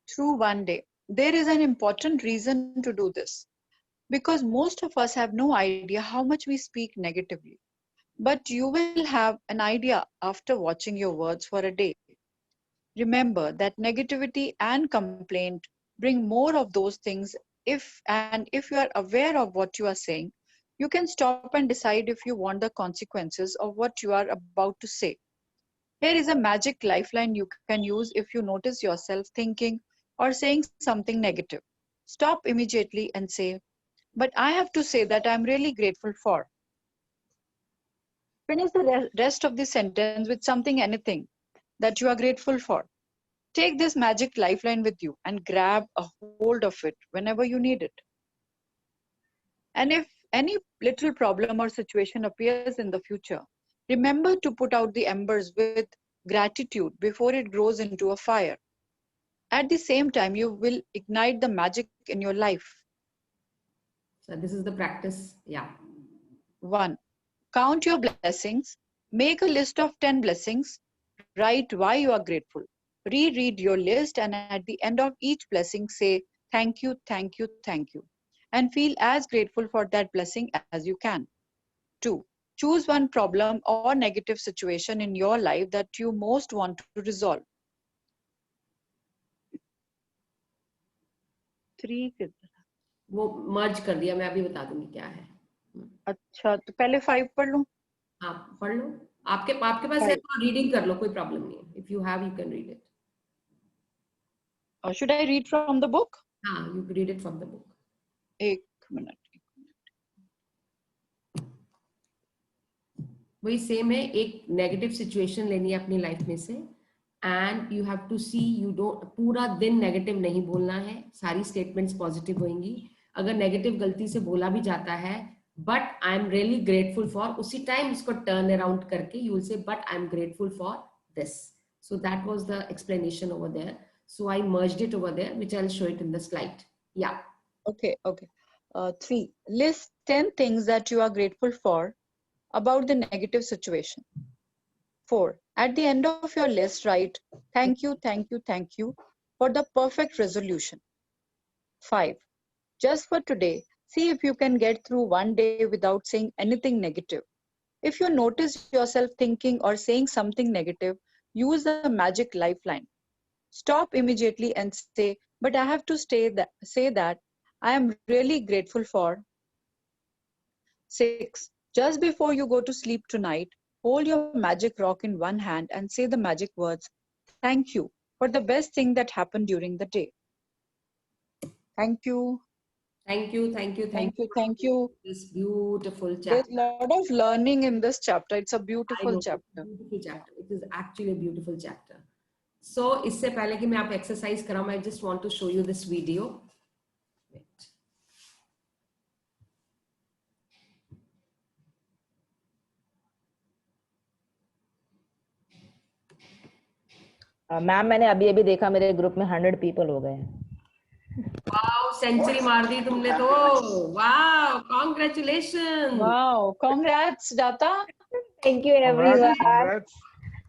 Through one day. There is an important reason to do this because most of us have no idea how much we speak negatively. But you will have an idea after watching your words for a day. Remember that negativity and complaint bring more of those things if you are aware of what you are saying, you can stop and decide if you want the consequences of what you are about to say. Here is a magic lifeline you can use if you notice yourself thinking or saying something negative. Stop immediately and say, but I have to say that I'm really grateful for. Finish the rest of the sentence with something, anything that you are grateful for. Take this magic lifeline with you and grab a hold of it whenever you need it. And if any little problem or situation appears in the future, remember to put out the embers with gratitude before it grows into a fire. At the same time, you will ignite the magic in your life. So this is the practice. Yeah. 1. Count your blessings. Make a list of 10 blessings. Write why you are grateful. Reread your list and at the end of each blessing say thank you, thank you, thank you. And feel as grateful for that blessing as you can. 2. Choose one problem or negative situation in your life that you most want to resolve. 3. वो मर्ज कर दिया, मैं अभी बता दूंगी क्या है. अच्छा, तो पहले 5 पढ़ लूं? हाँ पढ़ लो. आपके पास है तो रीडिंग कर लो, कोई प्रॉब्लम नहीं है. If you have you can read it. Or should I read from the book? हाँ, you can read it from the book. एक मिनट. वही सेम है, एक नेगेटिव सिचुएशन लेनी है अपनी लाइफ में से and you have to C, you don't पूरा दिन नेगेटिव नहीं बोलना है, सारी स्टेटमेंट्स पॉजिटिव होंगी. अगर नेगेटिव गलती से बोला भी जाता है but I am really grateful for, उसी टाइम इसको टर्न अराउंड करके you will say but I am grateful for this. So that was the explanation over there. So I merged it over there, which I'll show it in the slide. Yeah. Okay. 3. List 10 things that you are grateful for about the negative situation. 4. At the end of your list, write thank you, thank you, thank you for the perfect resolution. 5. Just for today, See if you can get through one day without saying anything negative. If you notice yourself thinking or saying something negative, use the magic lifeline. Stop immediately and say, but I have to say that I am really grateful for. 6. Just before you go to sleep tonight, hold your magic rock in one hand and say the magic words, thank you for the best thing that happened during the day. Thank you. Thank you, thank you, Thank you, thank you. This beautiful There's chapter. a lot of learning in this chapter. It's a I beautiful know, chapter. beautiful chapter. It is actually a beautiful chapter. So, इससे पहले कि मैं आप exercise कराऊं, I just want to show you this video. Wait. Ma'am मैंने अभी अभी देखा मेरे ग्रुप में 100 पीपल हो गए हैं. Wow, century मार दी तुमने तो. Wow, congratulations. Wow, congrats, Data. Thank you everyone. Congrats.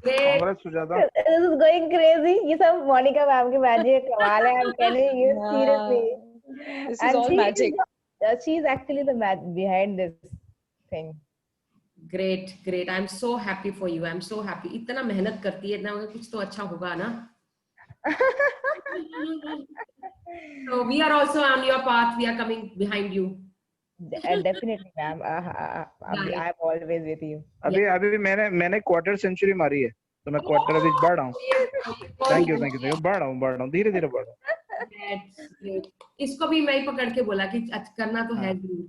Great. Congrats, Sujata. This is going crazy. ये सब मोनिका मैम की magic कमाल है. I'm telling you seriously. This is And all magic. She is actually the behind this thing. Great, great. I'm so happy for you. I'm so happy. इतना मेहनत करती है, इतना कुछ तो अच्छा होगा ना. So we are also on your path. We are coming behind you. Definitely, ma'am. I'm always with you. अभी मैंने क्वार्टर सेंचुरी मारी है, तो मैं क्वार्टर अभी बढ़ रहा हूँ. थैंक यू बढ़ रहा हूँ धीरे धीरे बढ़ रहा हूँ. इसको भी मैं ही पकड़ के बोला कि करना तो है जरूर.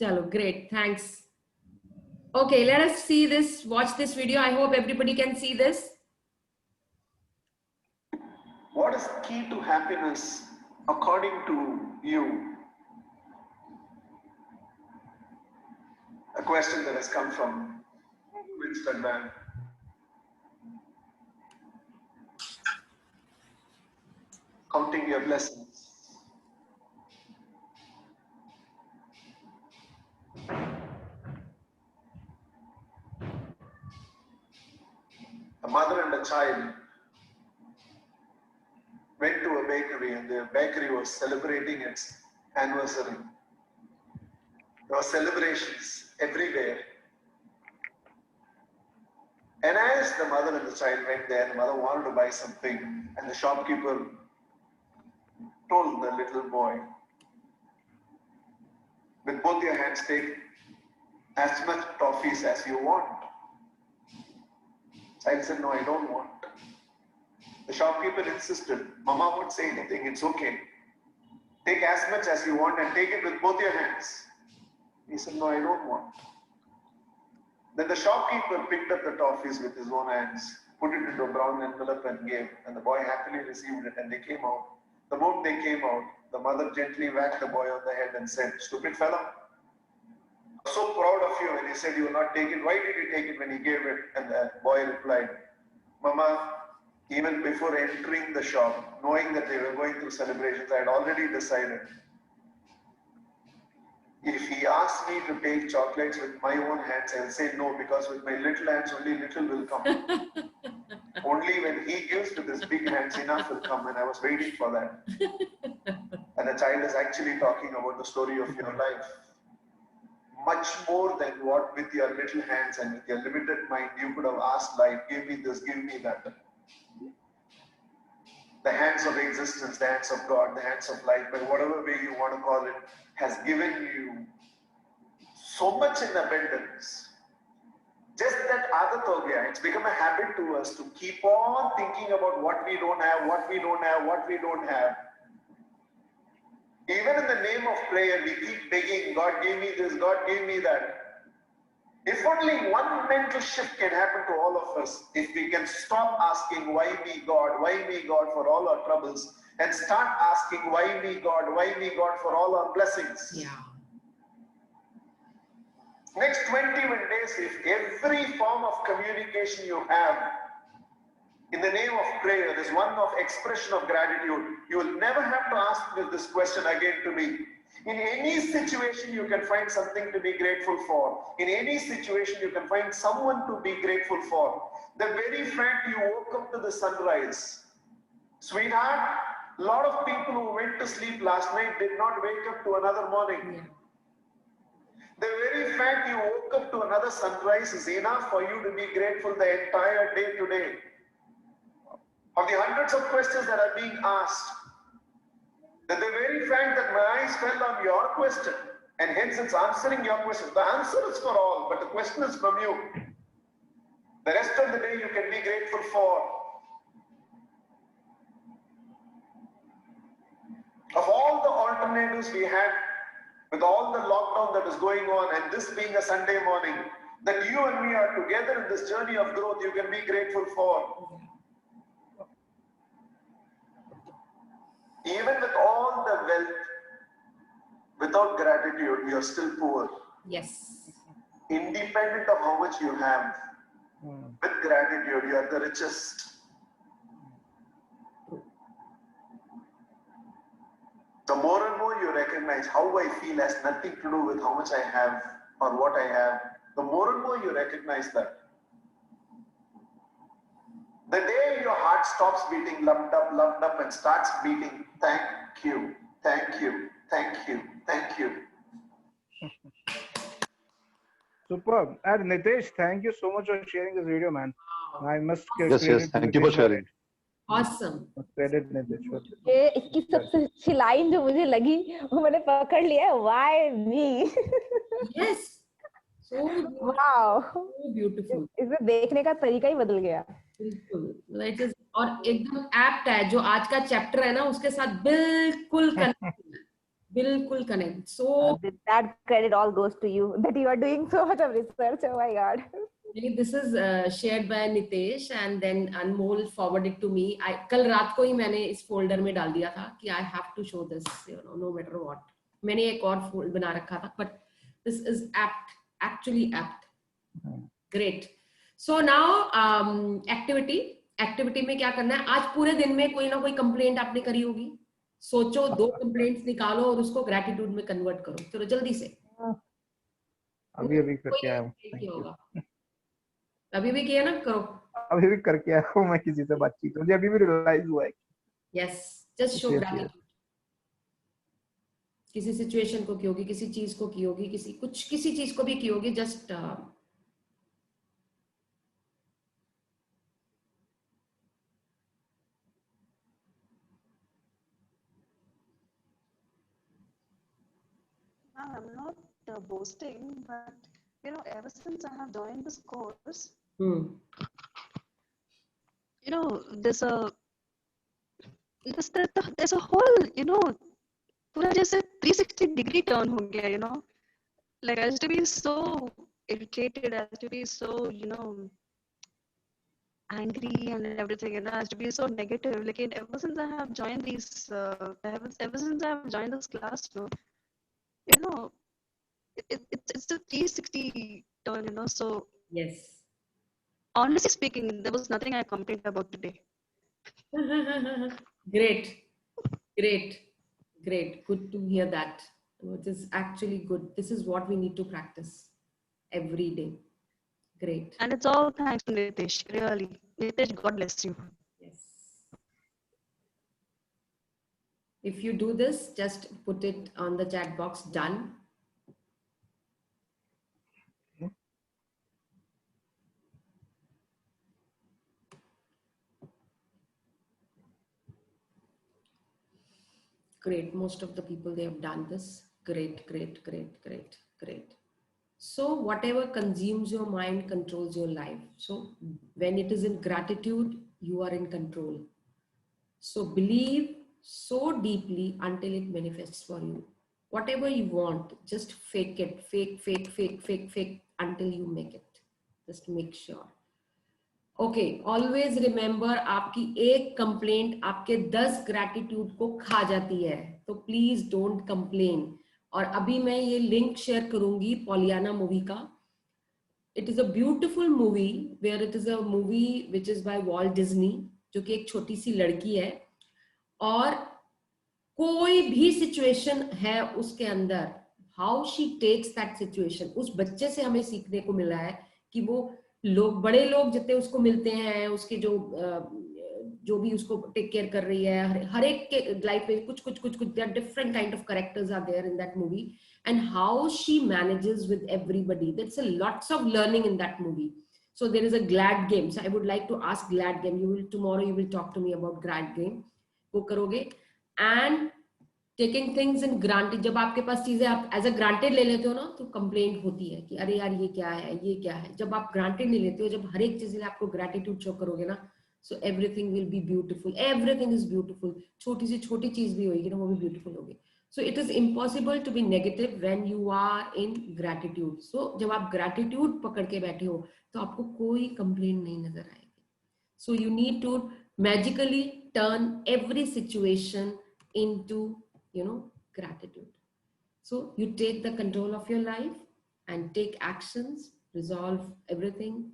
चलो, great, thanks. Okay, let us see this. Watch this video. I hope everybody can see this. What is key to happiness according to you? A question that has come from Winston Van. Counting your blessings. A mother and a child went to a bakery, and the bakery was celebrating its anniversary. There were celebrations everywhere. And as the mother and the child went there, the mother wanted to buy something, and the shopkeeper told the little boy, with both your hands, take as much toffees as you want. Child said, no, I don't want. The shopkeeper insisted, Mama won't say anything, it's okay. Take as much as you want and take it with both your hands. He said, no, I don't want. Then the shopkeeper picked up the toffees with his own hands, put it into a brown envelope and gave, and the boy happily received it, and they came out. The moment they came out, the mother gently whacked the boy on the head and said, stupid fellow, I'm so proud of you when he said you will not take it. Why did you take it when he gave it? And the boy replied, Mama, even before entering the shop, knowing that they were going through celebrations, I had already decided. If he asked me to take chocolates with my own hands, I'll say no, because with my little hands, only little will come. Only when he gives with his big hands, enough will come, and I was waiting for that. And the child is actually talking about the story of your life. Much more than what with your little hands and with your limited mind you could have asked life, give me this, give me that. The hands of existence, the hands of God, the hands of life, but whatever way you want to call it, has given you so much in abundance. Just that adat ho gaya. It's become a habit to us to keep on thinking about what we don't have, what we don't have, what we don't have. Even in the name of prayer, we keep begging, God give me this, God give me that. If only one mental shift can happen to all of us, if we can stop asking, why me God for all our troubles, and start asking, why me God for all our blessings. Yeah. Next 21 days, if every form of communication you have, in the name of prayer, is one of expression of gratitude, you will never have to ask this question again to me. In any situation, you can find something to be grateful for. In any situation, you can find someone to be grateful for. The very fact you woke up to the sunrise. Sweetheart, A lot of people who went to sleep last night did not wake up to another morning. The very fact you woke up to another sunrise is enough for you to be grateful the entire day today. Of the hundreds of questions that are being asked, that the very fact that my eyes fell on your question, and hence it's answering your question. The answer is for all, but the question is from you. The rest of the day you can be grateful for. Of all the alternatives we had, with all the lockdown that is going on, and this being a Sunday morning, that you and me are together in this journey of growth, you can be grateful for. Even with all the wealth, without gratitude, you are still poor. Yes. Independent of how much you have, with gratitude, you are the richest. The more and more you recognize how I feel has nothing to do with how much I have or what I have, the more and more you recognize that. The day your heart stops beating lumped up and starts beating, thank you, thank you, thank you, thank you. Superb. And Nitesh, thank you so much for sharing this video, man. I must give Yes, credit yes. to Thank you for Nitesh for sharing. it. Awesome. Credit Nitesh for it. ये इसकी सबसे अच्छी line जो मुझे लगी वो मैंने पकड़ लिया है, why me? Yes. So wow. So beautiful. इसे देखने का तरीका ही बदल गया. बिल्कुल. It is और एकदम एप्ट है, जो आज का चैप्टर है ना उसके साथ बिल्कुल कनेक्ट है. बिल्कुल connect. So that credit all goes to you that you are doing so much of research. Oh my God. This is shared by Nitesh and then Anmol forwarded to me. कल रात को ही मैंने इस folder में डाल दिया था कि I have to show this, no matter what. मैंने एक और फोल्डर बना रखा था, but this is apt, actually apt. Great. So now activity में क्या करना है? आज पूरे दिन में कोई ना कोई कंप्लेंट आपने करी होगी. सोचो 2 कंप्लेंट्स निकालो और उसको ग्रेटिट्यूड में कन्वर्ट करो. चलो जल्दी से. अभी करके आया हूँ. अभी भी किया ना, करो. अभी भी करके आया हूँ मैं किसी से बातचीत. मुझे अभी भी रियलाइज हुआ है. Yes, just show gratitude. किसी सिचुएशन को की होगी, किसी चीज को की होगी, किसी चीज को भी की होगी. Just I'm not boasting, but ever since I have joined this course, there's a whole, पूरा जैसे 360-degree turn हो गया, like I used to be so irritated, I used to be so, angry and everything, I used to be so negative. Like ever since I have joined this class, it's a 360 turn, so yes. Honestly speaking, there was nothing I complained about today. Great. Good to hear that. It is actually good. This is what we need to practice every day. Great. And it's all thanks to Nitesh. Really, Nitesh, God bless you. Yes. If you do this, just put it on the chat box. Done. Great. Most of the people, they have done this. Great. So whatever consumes your mind controls your life. So when it is in gratitude, you are in control. So believe so deeply until it manifests for you. Whatever you want, just fake it. Fake until you make it. Just make sure. Okay, always remember, आपकी एक complaint आपके 10 gratitude को खा जाती है. तो please don't complain. और अभी मैं ये लिंक शेयर करूंगी पॉलियाना मूवी का. It is a beautiful movie where it is a movie which is by Walt Disney, जो कि एक छोटी सी लड़की है और कोई भी सिचुएशन है उसके अंदर, how she takes that situation. उस बच्चे से हमें सीखने को मिला है कि वो लोग, बड़े लोग जितने उसको मिलते हैं, उसके जो जो भी उसको टेक केयर कर रही है, हर एक के लाइफ में कुछ different kind of characters are there in that movie, and how she manages with everybody. That's a lots of learning in that movie. So there is a glad game. So I would like to ask glad game. Tomorrow you will talk to me about glad game. वो करोगे. And taking things in granted. जब आपके पास चीजें आप as a granted ले लेते हो ना, तो complaint होती है कि अरे यार ये क्या है. जब आप granted नहीं लेते हो, जब हर एक चीज आपको gratitude show करोगे ना, so everything will be beautiful. Everything is beautiful. छोटी सी छोटी चीज भी होगी ना, वो भी beautiful होगी. So it is impossible to be negative when you are in gratitude. So जब आप gratitude पकड़ के बैठे हो, तो आपको कोई complaint नहीं नजर आएगी. So you need to magically turn every situation into, gratitude. So you take the control of your life and take actions, resolve everything,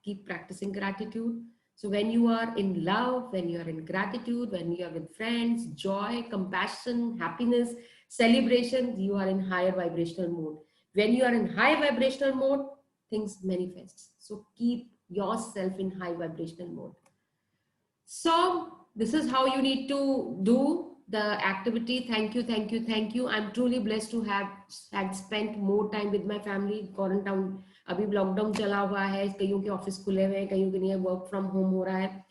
keep practicing gratitude. So when you are in love, when you are in gratitude, when you are with friends, joy, compassion, happiness, celebration, you are in higher vibrational mode. When you are in high vibrational mode, things manifest. So keep yourself in high vibrational mode. So this is how you need to do the activity. Thank you. I'm truly blessed to have had spent more time with my family. Quarantine, अभी lockdown चला हुआ है, कईयों के office खुले हुए हैं, कईयों के लिए वर्क फ्रॉम होम हो रहा है,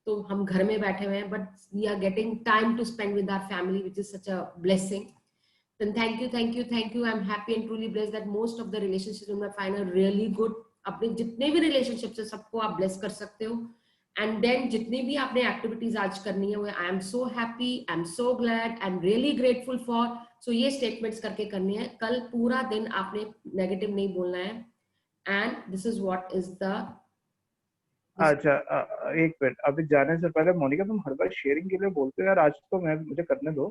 तो हम घर में बैठे हुए हैं, but we are getting time to spend with our family, which is such a blessing. Then thank you. I'm happy and truly blessed that most of the relationships in my find are really good. अपने जितने भी relationships है सबको आप bless कर सकते हो. And then जितनी भी आपने activities आज करनी है, वो I am so happy, I'm so glad, I'm really grateful for. So ये statements करके करनी है. कल पूरा दिन आपने negative नहीं बोलना है. And this is what is the. अच्छा, एक मिनट, अभी जाने से पहले मोनिका, तुम हर बार शेयरिंग के लिए बोलते हो यार, आज तो मुझे करने दो,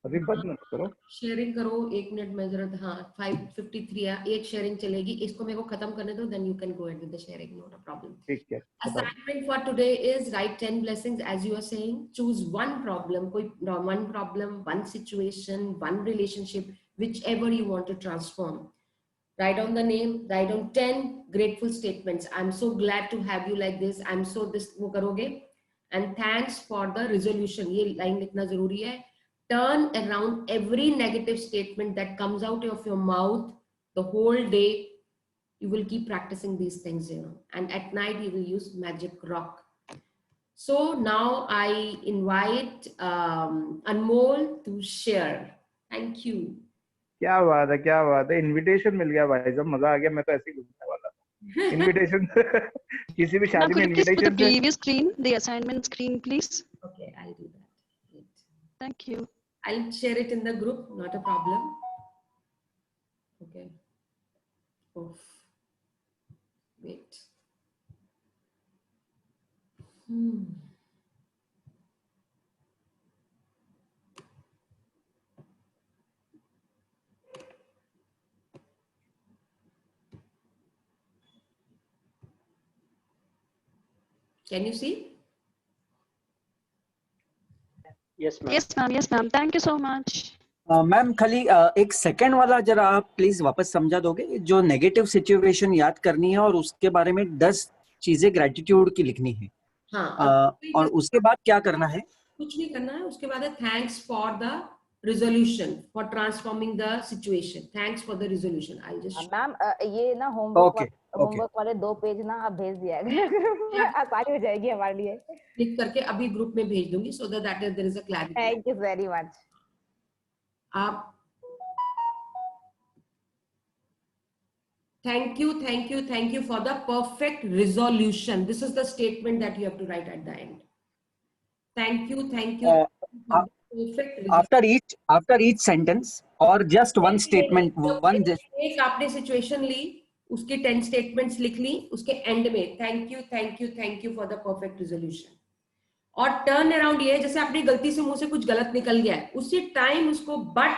अभी बंद मत करो. शेयरिंग करो, 1 मिनट में जरूरत. हाँ, 5:53 है, एक शेयरिंग चलेगी, इसको मेरे को खत्म करने दो, then you can go ahead with the sharing, not a problem. ठीक है. Assignment for today is write 10 blessings as you are saying. Choose one problem, one situation, one relationship, whichever you want to transform. Write down the name, write down 10 grateful statements. I'm so glad to have you like this. I'm so this वो करोगे. And thanks for the resolution. ये line लिखना जरूरी है. Turn around every negative statement that comes out of your mouth the whole day. You will keep practicing these things, and at night you will use magic rock. So now I invite Anmol to share. Thank you. क्या बात है, invitation मिल गया भाई साहब, मजा आ गया. मैं तो ऐसे ही घूमने वाला था. इनविटेशन किसी भी शादी में invitation. The previous screen, the assignment screen, please. Okay, I'll do that. Thank you. I'll share it in the group, not a problem. Okay. Oof. Wait. Can you see? Yes, ma'am. Yes, ma'am. Thank you so much. Ma'am खाली एक second वाला जरा आप please वापस समझा दोगे, जो negative situation याद करनी है और उसके बारे में 10 चीजें ग्रेटिट्यूड की लिखनी है. हाँ, और उसके बाद क्या करना है? कुछ नहीं करना है. उसके बाद है thanks for the resolution for transforming the situation. Thanks for the resolution. I'll just. Ma'am ये ना होमवर्क वाले 2 पेज ना आप भेज दिया आसानी हो जाएगी हमारे लिए. क्लिक करके अभी ग्रुप में भेज दूंगी, so that there is a clarity. Thank you very much. आप thank you for the perfect resolution. This is the statement that you have to write at the end. Thank you. After each sentence or just one statement, one just. एक आपने situation ली, उसके 10 statements लिख ली, उसके and में thank you for the perfect resolution. और turn around ये, जैसे आपने गलती से मुंह से कुछ गलत निकल गया है, उसी टाइम उसको but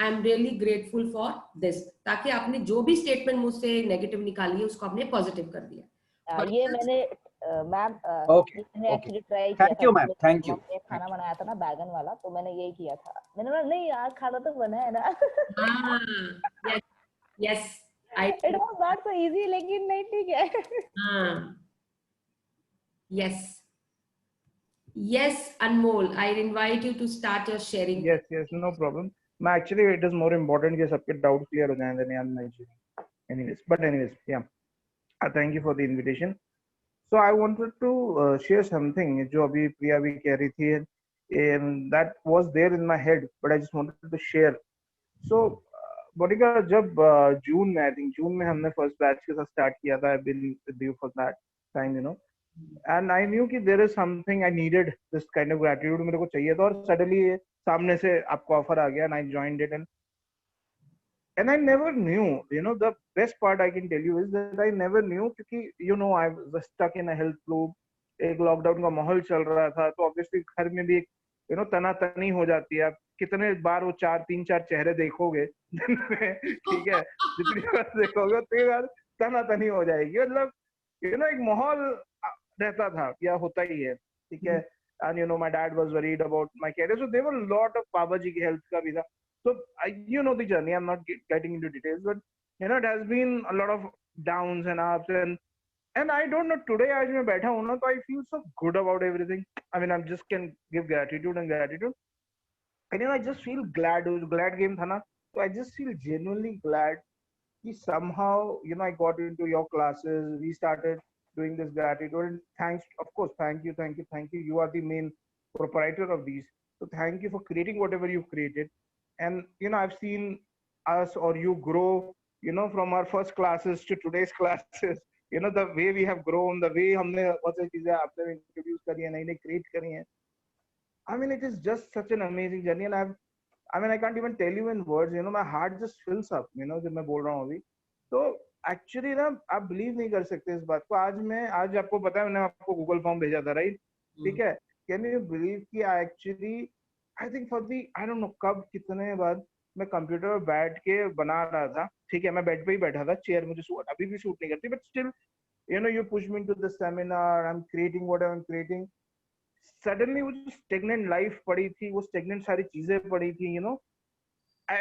I am really grateful for this, ताकि आपने जो भी स्टेटमेंट मुझसे नेगेटिव निकाली है उसको आपने पॉजिटिव कर दिया. ये मैंने मैम एक्चुअली ट्राई किया. Thank you ma'am, thank you. खाना बनाया था ना बैगन वाला, तो मैंने यही किया था. मैंने बोला नहीं यार, खाना तो बना है ना. Yes, it was not so easy, लेकिन नहीं ठीक है. हाँ, yes. Yes, Anmol, I invite you to start your sharing. Yes, no problem. मैं actually it is more important कि सबके doubt clear हो जाएं than यार नहीं. Anyways, yeah. Thank you for the invitation. So I wanted to share something जो अभी प्रिया भी कह रही थी, and that was there in my head, but I just wanted to share. So Monika, जब जून में, I think जून में हमने फर्स्ट बैच के साथ स्टार्ट किया था, I've been with you for that time, you know, and I knew कि there is something I needed, this kind of gratitude मेरे को चाहिए था, और suddenly सामने से आपको ऑफर आ गया, and I joined it, and I never knew, you know, the best part I can tell you is that I never knew क्योंकि you know I was stuck in a health loop, एक lockdown का माहौल चल रहा था, तो obviously घर में भी एक you know तनातनी हो जाती है. आप कितने बार वो 3-4 चेहरे देखोगे दिन में, ठीक है, जितनी बार देखोगे उतनी बार तनातनी हो जाएगी. मतलब you know एक माहौल रहता था, या होता ही है, ठीक है. And you know my dad was worried about my career, so there were a lot of पापा जी की हेल्थ का भी था. So you know the journey, I'm not getting into details, but you know it has been a lot of downs and ups, and I don't know, today आज मैं बैठा हूँ ना, तो I feel so good about everything. I mean I just can give gratitude, and you know I just feel glad. it was a glad game था ना, so I just feel genuinely glad कि somehow you know I got into your classes, we started doing this gratitude, and thanks, of course, thank you. You are the main proprietor of these, so thank you for creating whatever you've created. And you know I've seen us or you grow, you know, from our first classes to today's classes. You know the way we have grown, the way हमने बहुत सारी चीजें आपने introduce करी हैं, नई create करी हैं. I mean it is just such an amazing journey, and I can't even tell you in words. You know my heart just fills up. You know जब मैं बोल रहा हूँ अभी, तो एक्चुअली ना आप बिलीव नहीं कर सकते इस बात को. आज आपको पता है, मैंने आपको गूगल फॉर्म भेजा था, राइट? ठीक है. कैन यू बिलीव कि actually I think for the I don't know कब कितने बाद मैं कंप्यूटर पर बैठ के बना रहा था, ठीक है. मैं बेड पे ही बैठा था, चेयर मुझे सूट अभी भी सूट नहीं करती, but still you know you push me to the seminar, I am creating what I am creating. Suddenly वो जो स्टेगनेंट लाइफ पड़ी थी, वो स्टेगनेंट सारी चीजें पड़ी थी, you know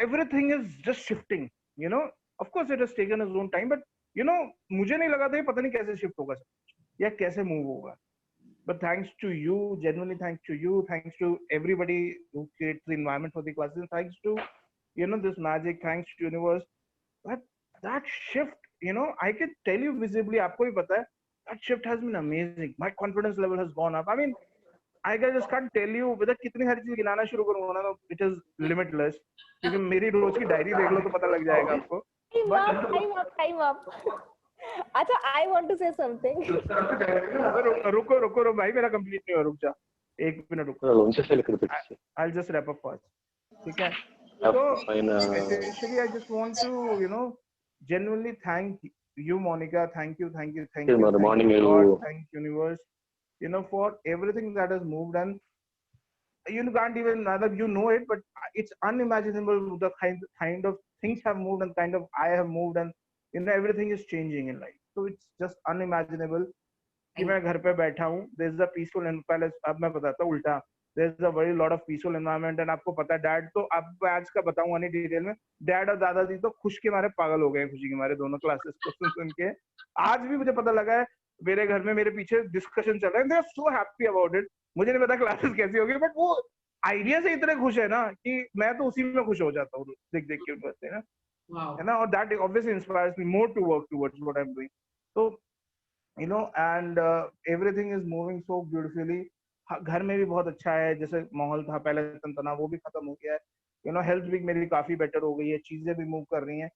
everything is just shifting, you know. Of course it has taken its own time, but you know मुझे नहीं लगा था ये पता नहीं कैसे शिफ्ट होगा या कैसे मूव होगा. But thanks to you, genuinely thanks to you, thanks to everybody who creates the environment for the classes, thanks to you know this magic, thanks to universe, that shift, you know, I can tell you visibly, आपको भी पता है, that shift has been amazing. My confidence level has gone up. I mean I just can't tell you whether कितनी सारी चीज गिनाना शुरू करूंगा ना, तो it is limitless. क्योंकि मेरी रोज की डायरी देख लो तो पता लग जाएगा आपको. Time up. अच्छा, I want to say something. रुको भाई, मेरा कंप्लीट नहीं हुआ, रुक जा, एक मिनट रुको. I'll just wrap up first. ठीक है. So essentially I just want to you know genuinely thank you, Monica. Thank you God, thank universe, you know, for everything that has moved. And you can't even, you know it, but it's unimaginable the kind of things have moved and kind of I have moved, and you know everything is changing in life. So it's just unimaginable कि मैं घर पे बैठा हूँ. There is a peaceful and palace. अब मैं बताता हूँ उल्टा. There is a very lot of peaceful environment, and आपको पता है डैड, तो आपको आज का बताऊंगा नहीं डिटेल में, डैड और दादाजी तो खुश के मारे पागल हो गए, खुशी के मारे, दोनों क्लासेस को सुन के. आज भी मुझे पता लगा है मेरे घर में मेरे पीछे डिस्कशन चल रहा है. They are so happy about it. मुझे नहीं पता क्लासेस कैसी होगी, बट वो आइडिया से इतने खुश है ना कि मैं तो उसी में खुश हो जाता हूँ देख के उनको, है ना. और that obviously inspires me more to work towards what I'm doing. So you know, and everything is moving so beautifully. घर में भी बहुत अच्छा है, जैसे माहौल था पहले तनतना वो भी खत्म हो गया है. You know, हेल्थ भी मेरी काफी बेटर हो गई है, चीजें भी मूव कर रही हैं.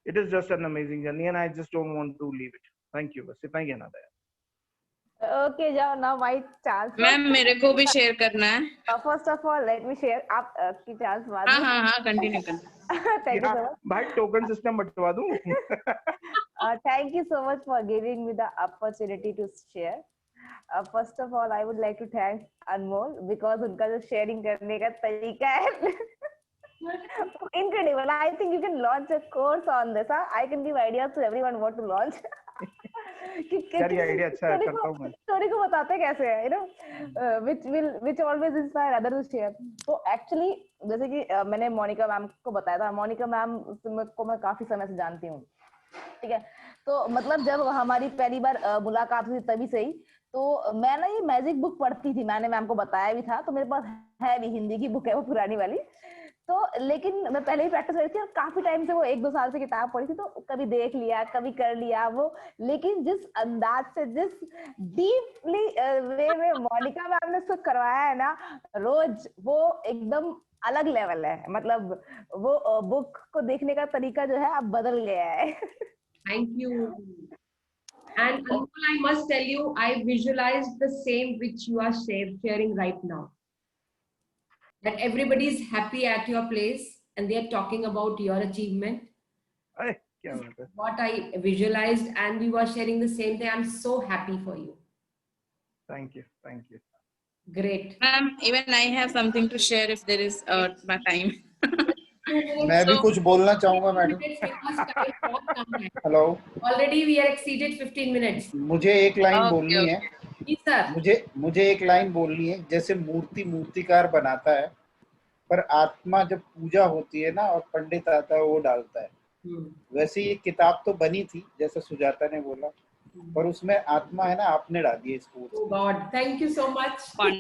It is just an amazing journey, and I just don't want to leave it. Thank you. बस इतना ही कहना था. Okay, जाओ, now my chance. मैम मेरे को भी शेयर करना है. First of all, let me share. आप की चांस बाद में. हाँ कंटिन्यू करना. Thank you so much. भाई टोकन सिस्टम बंटवा दूं. Thank you so much for giving me the opportunity to share. First of all, I would like to thank Anmol because उनका जो sharing करने का तरीका है incredible. I think you can launch a course on this. I can give ideas to everyone what to launch. यार ये idea अच्छा है, करता हूँ मैं. स्टोरी को बताते कैसे है, you know, which always inspire others to share. तो actually जैसे कि मैंने मोनिका मैम को बताया था, मोनिका मैम को मैं काफी समय से जानती हूँ, ठीक है. तो मतलब जब हमारी पहली बार मुलाकात हुई तभी से ही, तो मैं ना ये मैजिक बुक पढ़ती थी, मैंने मैम को बताया भी था, तो मेरे पास है भी, हिंदी की बुक है वो पुरानी वाली। तो लेकिन मैं पहले ही प्रैक्टिस करती थी और काफी टाइम से वो 1-2 साल से किताब पढ़ी थी, तो कभी देख लिया कभी कर लिया वो। लेकिन जिस अंदाज से, जिस डीपली वे में मोनिका मैम ने उसको करवाया है ना रोज, वो एकदम अलग लेवल है। मतलब वो बुक को देखने का तरीका जो है अब बदल गया है। Thank you. And Anmol, I must tell you, I visualized the same which you are sharing right now. That everybody is happy at your place and they are talking about your achievement. What I visualized, and we were sharing the same thing. I'm so happy for you. Thank you. Thank you. Great. Even I have something to share if there is my time. मैं भी कुछ बोलना चाहूंगा madam. Hello. Already we are exceeded 15 minutes. मुझे एक line बोलनी है। जी sir. मुझे एक लाइन बोलनी है। जैसे मूर्तिकार बनाता है, पर आत्मा जब पूजा होती है ना और पंडित आता है वो डालता है। वैसे ये किताब तो बनी थी जैसे सुजाता ने बोला, पर उसमें आत्मा है ना, आपने डाली है इसको। Oh God, thank you so much. I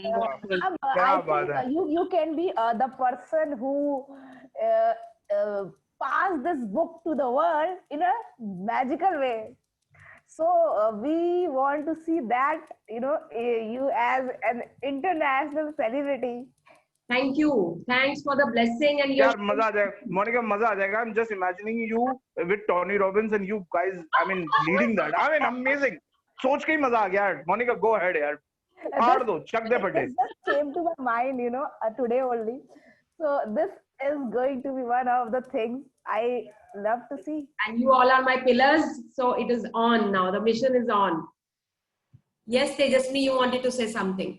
think you can be the person who pass this book to the world in a magical way. So we want to see that, you as an international celebrity. Thank you. Thanks for the blessing and your. यार मजा आ जाएगा, मोनिका मजा आ जाएगा. I'm just imagining you with Tony Robbins and you guys, I mean, leading that. I mean, amazing. सोच के ही मजा आ गया यार. Monica, go ahead यार. फाड़ दो, चक दे फटे. This just came to my mind, today only. So this is going to be one of the things I love to see. And you all are my pillars. So it is on now. The mission is on. Yes, Tejasvi, you wanted to say something.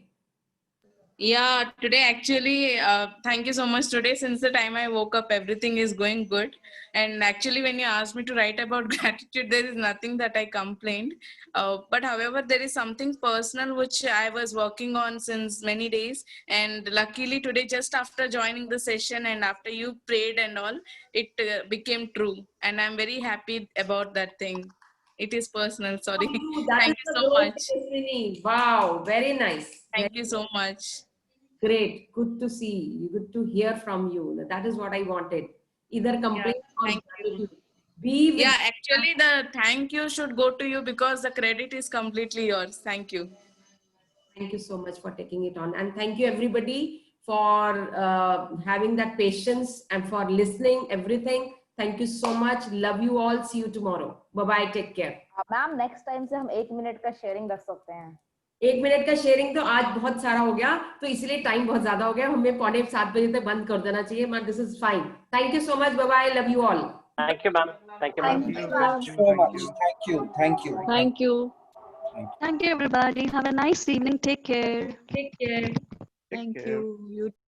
Yeah, today actually, thank you so much. Today, since the time I woke up, everything is going good. And actually, when you asked me to write about gratitude, there is nothing that I complained. But however, there is something personal which I was working on since many days. And luckily today, just after joining the session and after you prayed and all, it became true. And I'm very happy about that thing. It is personal, sorry. Thank you so much. Wow, very nice. Thank you so much. Great, good to see, good to hear from you. That is what I wanted. Either complain or gratitude. Yeah, actually the thank you should go to you because the credit is completely yours. Thank you. Thank you so much for taking it on. And thank you everybody for having that patience and for listening everything. Thank you so much. Love you all. See you tomorrow. Bye-bye. Take care. Ma'am, next time से हम 1 minute का sharing रख सकते हैं। 1 minute का sharing तो आज बहुत सारा हो गया, तो इसलिए टाइम बहुत ज्यादा हो गया, हमें 6:45 बजे तक बंद कर देना चाहिए। Ma'am, this is fine. Thank you so much, bye bye, love you all. Thank you ma'am, thank you ma'am, thank you so much, thank you, thank you, thank you, thank you everybody, have a nice evening, take care, take care, thank you, you